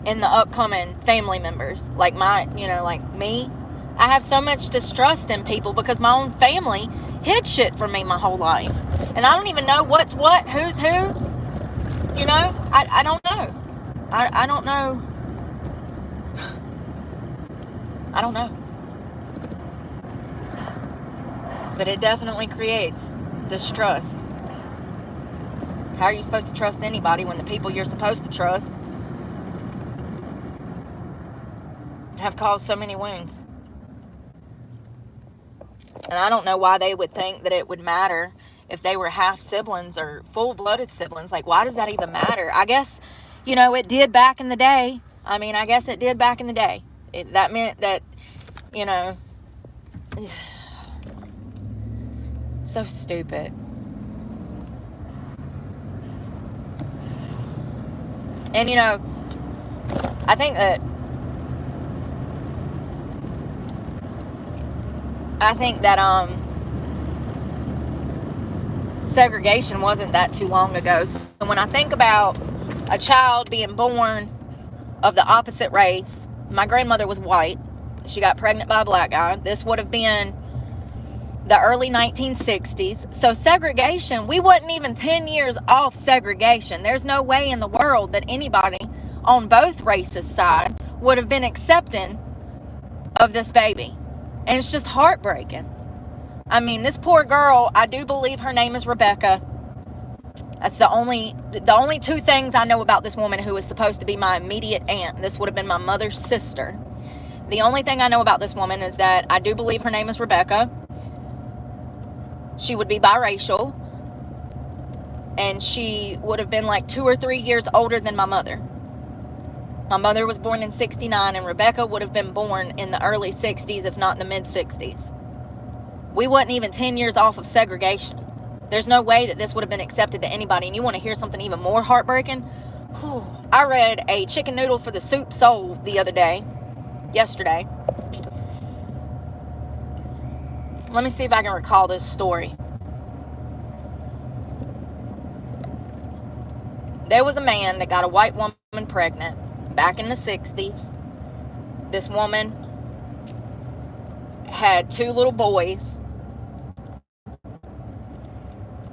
in the upcoming family members. Like my, you know, like me. I have so much distrust in people because my own family hid shit from me my whole life. And I don't even know what's what, who's who. You know, I don't know. I don't know. I don't know. But it definitely creates distrust. How are you supposed to trust anybody when the people you're supposed to trust have caused so many wounds? And I don't know why they would think that it would matter if they were half siblings or full-blooded siblings. Like, why does that even matter? I guess, you know, it did back in the day. I mean, I guess it did back in the day. That meant that, you know, so stupid. And, you know, I think that segregation wasn't that too long ago. So when I think about a child being born of the opposite race, my grandmother was white. She got pregnant by a black guy. This would have been the early 1960s. So segregation, we wasn't even 10 years off segregation. There's no way in the world that anybody on both races' side would have been accepting of this baby. And it's just heartbreaking. I mean, this poor girl, I do believe her name is Rebecca. That's the only two things I know about this woman who was supposed to be my immediate aunt. This would have been my mother's sister. The only thing I know about this woman is that I do believe her name is Rebecca. She would be biracial. And she would have been like 2 or 3 years older than my mother. My mother was born in 69, and Rebecca would have been born in the early 60s, if not the mid 60s. We wasn't even 10 years off of segregation. There's no way that this would have been accepted to anybody. And you want to hear something even more heartbreaking? Whew. I read a Chicken Noodle for the Soup Soul the other day. Yesterday. Let me see if I can recall this story. There was a man that got a white woman pregnant back in the 60s. This woman had 2 little boys.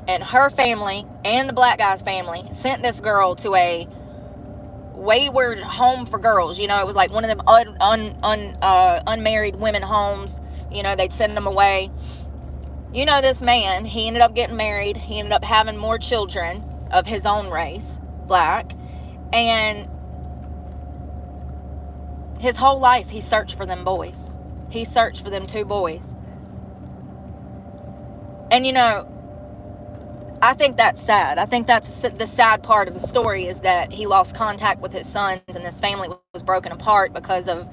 And her family and the black guy's family sent this girl to a wayward home for girls. You know, it was like one of them unmarried women homes. You know, they'd send them away. You know, this man, he ended up getting married. He ended up having more children of his own race, black. And his whole life, he searched for them boys. He searched for them 2 boys. And, you know, I think that's sad. I think that's the sad part of the story, is that he lost contact with his sons, and this family was broken apart because of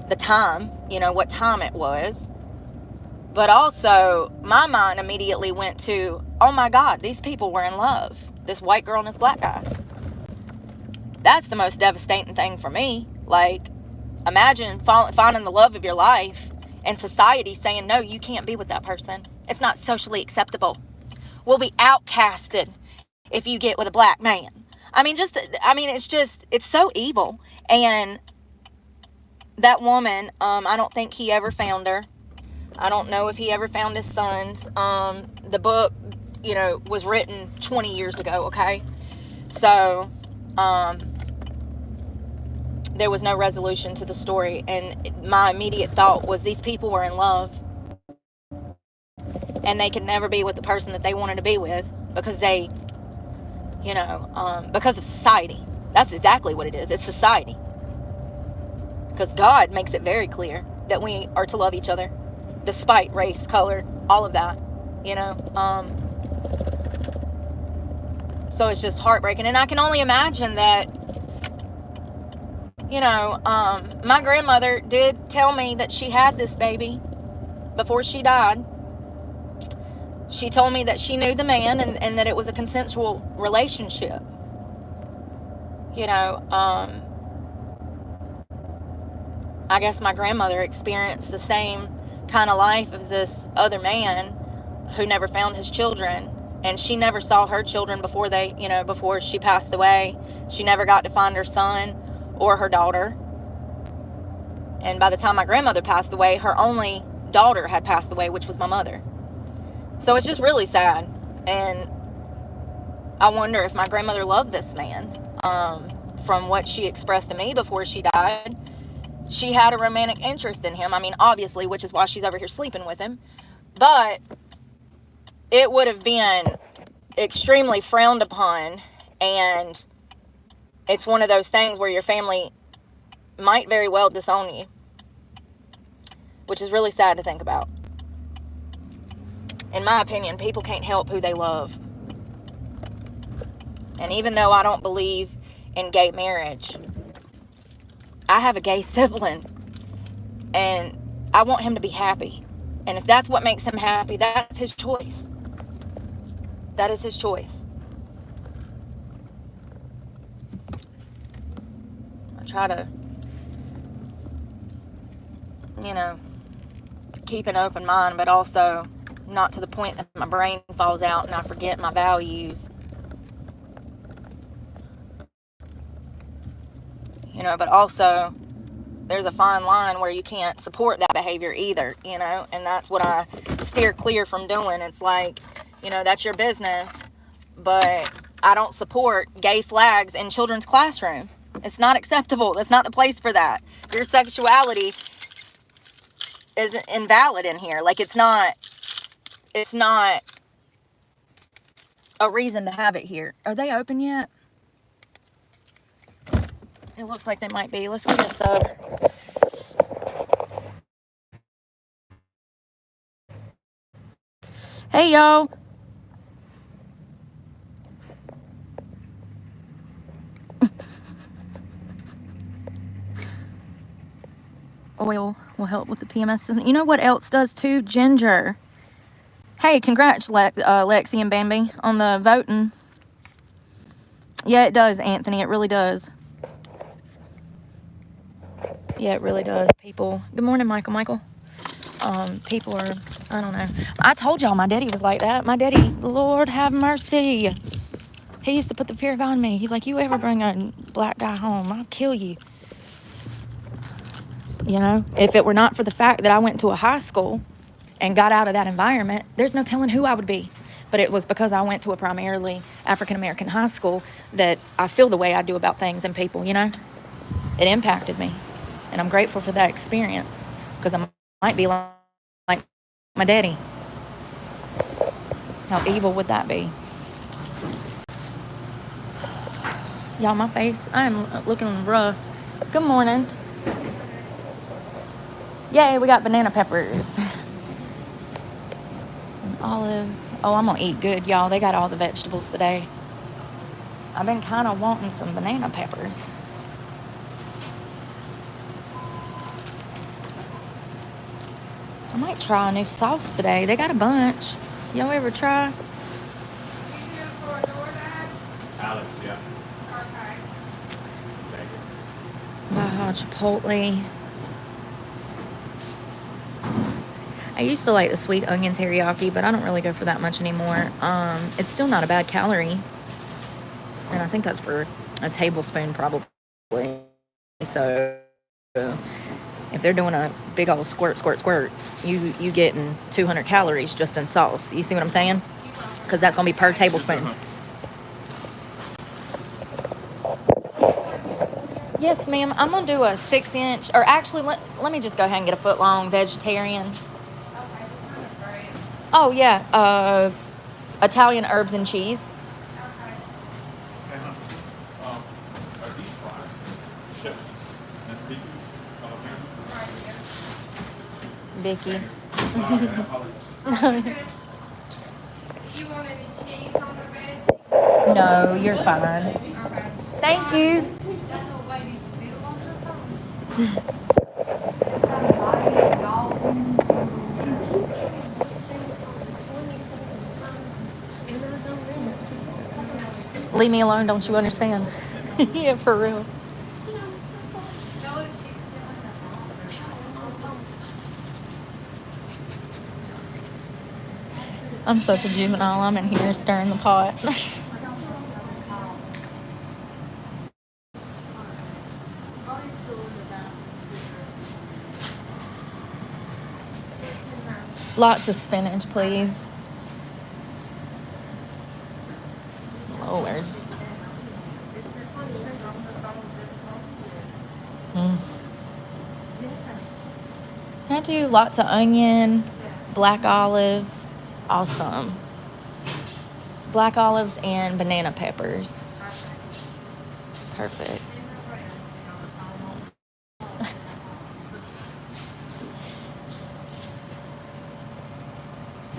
the time, you know, what time it was. But also, my mind immediately went to, oh my God, these people were in love. This white girl and this black guy. That's the most devastating thing for me. Like, imagine finding the love of your life and society saying, no, you can't be with that person. It's not socially acceptable. Will be outcasted if you get with a black man. It's so evil. And that woman, I don't think he ever found her. I don't know if he ever found his sons. The book, you know, was written 20 years ago, okay? So, there was no resolution to the story. And my immediate thought was, these people were in love. And they could never be with the person that they wanted to be with because they, you know, because of society. That's exactly what it is. It's society. Because God makes it very clear that we are to love each other despite race, color, all of that, you know. So it's just heartbreaking. And I can only imagine that, you know, my grandmother did tell me that she had this baby before she died. She told me that she knew the man and that it was a consensual relationship. You know, I guess my grandmother experienced the same kind of life as this other man who never found his children. And she never saw her children before she passed away. She never got to find her son or her daughter. And by the time my grandmother passed away, her only daughter had passed away, which was my mother. So it's just really sad. And I wonder if my grandmother loved this man. From what she expressed to me before she died, she had a romantic interest in him. I mean, obviously, which is why she's over here sleeping with him. But it would have been extremely frowned upon. And it's one of those things where your family might very well disown you, which is really sad to think about. In my opinion, people can't help who they love. And even though I don't believe in gay marriage, I have a gay sibling, and I want him to be happy. And if that's what makes him happy, that's his choice. That is his choice. I try to, keep an open mind, but also not to the point that my brain falls out and I forget my values. But also there's a fine line where you can't support that behavior either, and that's what I steer clear from doing. It's like, that's your business, but I don't support gay flags in children's classroom. It's not acceptable. That's not the place for that. Your sexuality is invalid in here. Like, it's not a reason to have it here. Are they open yet? It looks like they might be. Let's get this up. Hey, y'all. Oil will help with the PMS system. You know what else does too? Ginger. Hey, congrats, Lexi and Bambi, on the voting. Yeah, it does, Anthony. It really does. Yeah, it really does. People. Good morning, Michael. People are, I don't know. I told y'all my daddy was like that. My daddy, Lord have mercy. He used to put the fear on me. He's like, you ever bring a black guy home, I'll kill you. If it were not for the fact that I went to a high school and got out of that environment, there's no telling who I would be. But it was because I went to a primarily African-American high school that I feel the way I do about things and people, It impacted me. And I'm grateful for that experience, because I might be like my daddy. How evil would that be? Y'all, my face, I'm looking rough. Good morning. Yay, we got banana peppers. And olives. Oh, I'm going to eat good, y'all. They got all the vegetables today. I've been kind of wanting some banana peppers. I might try a new sauce today. They got a bunch. Y'all ever try? Alex, yeah. Okay. Chipotle. I used to like the sweet onion teriyaki, but I don't really go for that much anymore. It's still not a bad calorie. And I think that's for a tablespoon probably. So if they're doing a big old squirt, you getting 200 calories just in sauce. You see what I'm saying? Because that's going to be per tablespoon. Yes, ma'am. I'm going to do a 6-inch, or actually, let me just go ahead and get a foot-long vegetarian. Oh, yeah. Italian herbs and cheese. Are these fried? Chips? That's Vicky's? Vicky's. You want any cheese on the veggie? No, you're fine. Okay. Thank you. That little lady's still on her phone. Somebody, y'all. Leave me alone, don't you understand? Yeah, for real. I'm such a juvenile. I'm in here stirring the pot. Lots of spinach, please. do lots of onion, black olives. Awesome. Black olives and banana peppers. Perfect.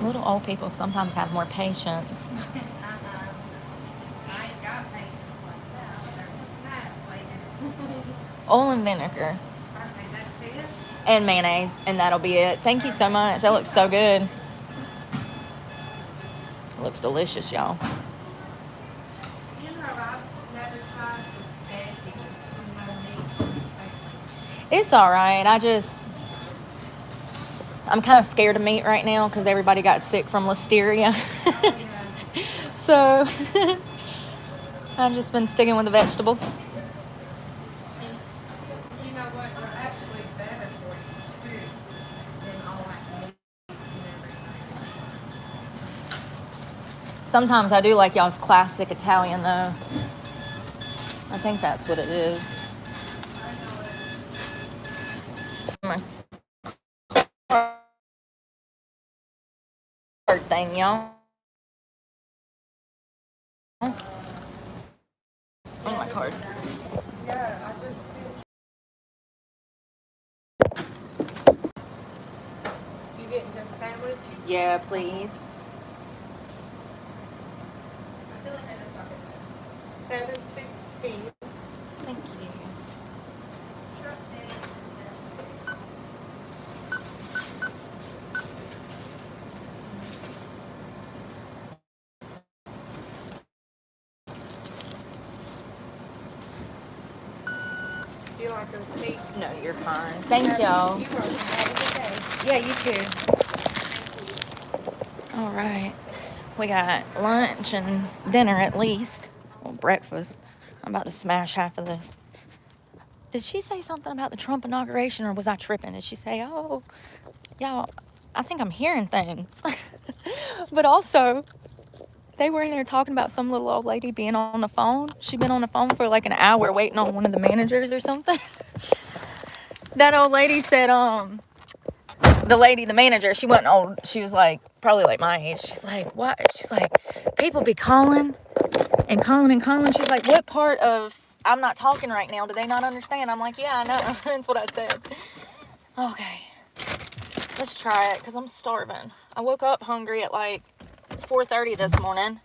Little old people sometimes have more patience. Oil and vinegar. And mayonnaise, and that'll be it. Thank you so much. That looks so good. It looks delicious, y'all. It's all right. I'm kind of scared of meat right now because everybody got sick from listeria. So I've just been sticking with the vegetables. You know what? They're actually better for you too than all that meat and everything. Sometimes I do like y'all's classic Italian though. I think that's what it is. My card thing, y'all. On my card. Yeah, I just You getting just sandwich? Yeah, please. I feel like I just got it. 716. Thank you. You like a receipt? No, you're fine. Thank y'all. You welcome. Have a good day. Yeah, you too. All right. We got lunch and dinner at least. Well, breakfast. I'm about to smash half of this. Did she say something about the Trump inauguration or was I tripping? Did she say, oh, y'all, I think I'm hearing things. But also, they were in there talking about some little old lady being on the phone. She'd been on the phone for like an hour waiting on one of the managers or something. That old lady said, the manager, she wasn't old. She was like, probably like my age. She's like, what? She's like, people be calling and calling and calling. She's like, what part of I'm not talking right now do they not understand? I'm like, yeah, I know. That's what I said. Okay. Let's try it because I'm starving. I woke up hungry at like 4:30 this morning.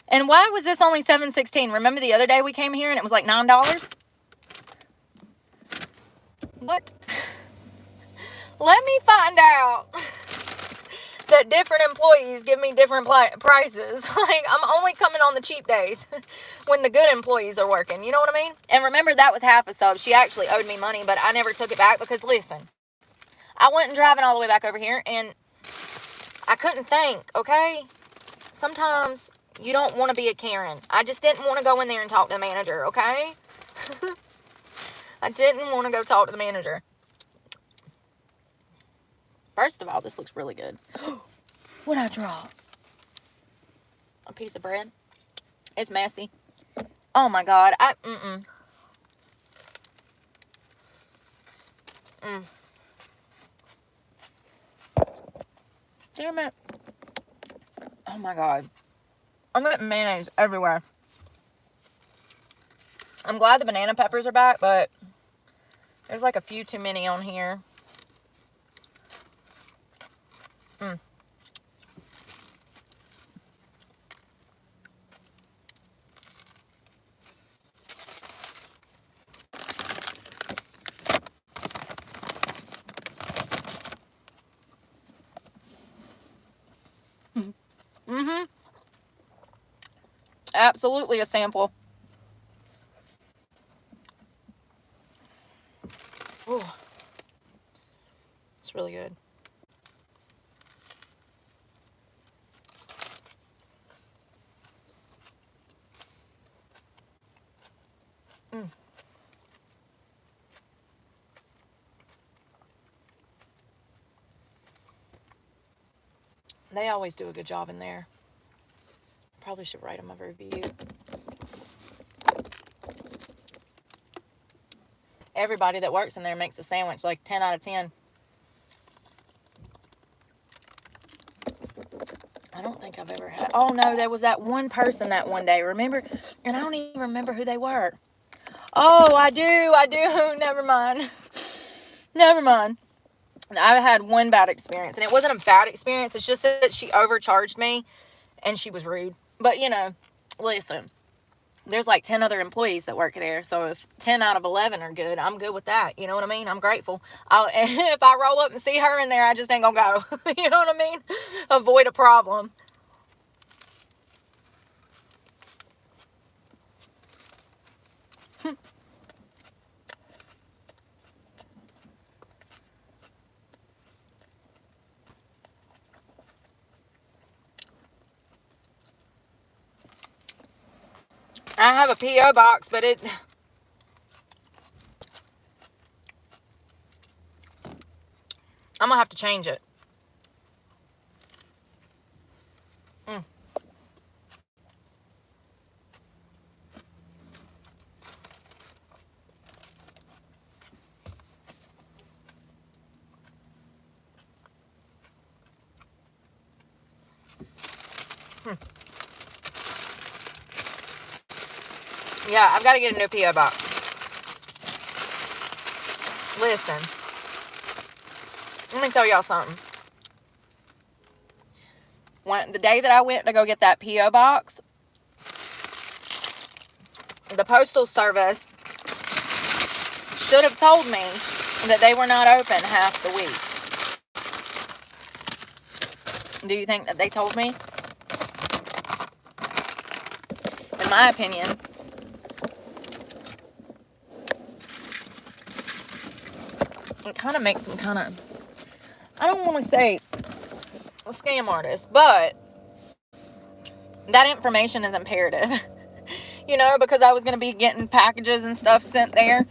And why was this only $7.16? Remember the other day we came here and it was like $9? What? Let me find out that different employees give me different prices. Like, I'm only coming on the cheap days when the good employees are working. You know what I mean? And remember, that was half a sub. She actually owed me money, but I never took it back because, listen, I wasn't driving all the way back over here, and I couldn't think, okay? Sometimes you don't want to be a Karen. I just didn't want to go in there and talk to the manager, okay? I didn't want to go talk to the manager. First of all, this looks really good. What'd I drop? A piece of bread. It's messy. Oh my God. Damn it. Oh my God. I'm getting mayonnaise everywhere. I'm glad the banana peppers are back, but there's like a few too many on here. Absolutely a sample. Ooh. It's really good. They always do a good job in there. Probably should write them a review. everybody that works in there makes a sandwich like 10 out of 10. I don't think I've ever had. Oh no, there was that one person that one day, remember? And I don't even remember who they were. Oh, I do. Never mind. Never mind. I had one bad experience, and it wasn't a bad experience. It's just that she overcharged me, and she was rude. But, you know, listen, there's like 10 other employees that work there, so if 10 out of 11 are good, I'm good with that. You know what I mean? I'm grateful. If I roll up and see her in there, I just ain't gonna go. You know what I mean? Avoid a problem. I have a P.O. box, but I'm gonna have to change it. Yeah, I've got to get a new P.O. box. Listen, let me tell y'all something. The day that I went to go get that P.O. box, the Postal Service should have told me that they were not open half the week. Do you think that they told me? In my opinion, it kind of makes them kind of, I don't want to say a scam artist, but that information is imperative. You know, because I was going to be getting packages and stuff sent there.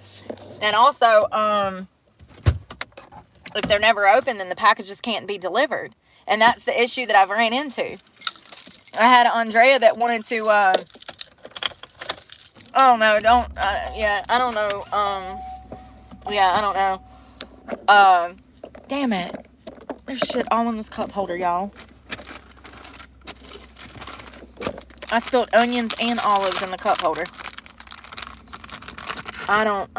And also, if they're never open, then the packages can't be delivered. And that's the issue that I've ran into. I had Andrea that wanted to, oh no, don't, yeah, I don't know, yeah, I don't know. Damn it. There's shit all in this cup holder, y'all. I spilled onions and olives in the cup holder. I don't,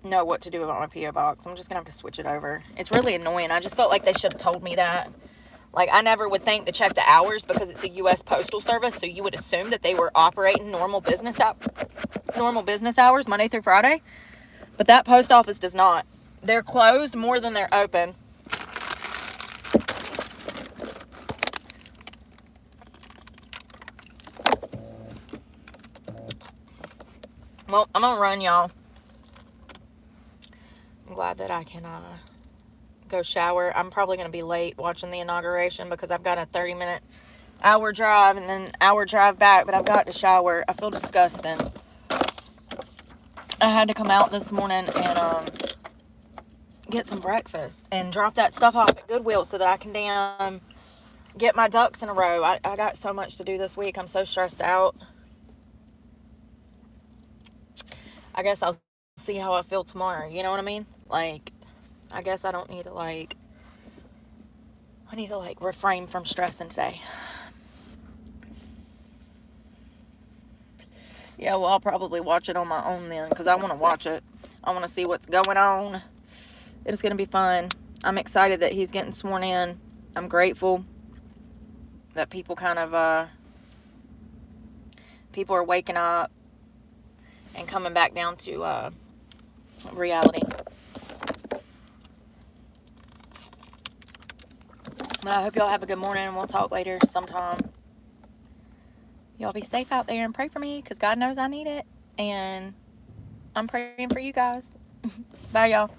know what to do about my P.O. box. I'm just gonna have to switch it over. It's really annoying. I just felt like they should have told me that. Like, I never would think to check the hours because it's a U.S. Postal Service, so you would assume that they were operating normal business hours, Monday through Friday. But that post office does not. They're closed more than they're open. Well, I'm gonna run, y'all. I'm glad that I can go shower. I'm probably going to be late watching the inauguration because I've got a 30-minute hour drive and then hour drive back, but I've got to shower. I feel disgusting. I had to come out this morning and get some breakfast and drop that stuff off at Goodwill so that I can get my ducks in a row. I got so much to do this week. I'm so stressed out. I guess I'll see how I feel tomorrow. You know what I mean? Like, I guess I don't need to, like, I need to, like, refrain from stressing today. Yeah, well, I'll probably watch it on my own then, because I want to watch it. I want to see what's going on. It's going to be fun. I'm excited that he's getting sworn in. I'm grateful that people kind of, people are waking up and coming back down to reality. But I hope y'all have a good morning, and we'll talk later sometime. Y'all be safe out there and pray for me, because God knows I need it. And I'm praying for you guys. Bye, y'all.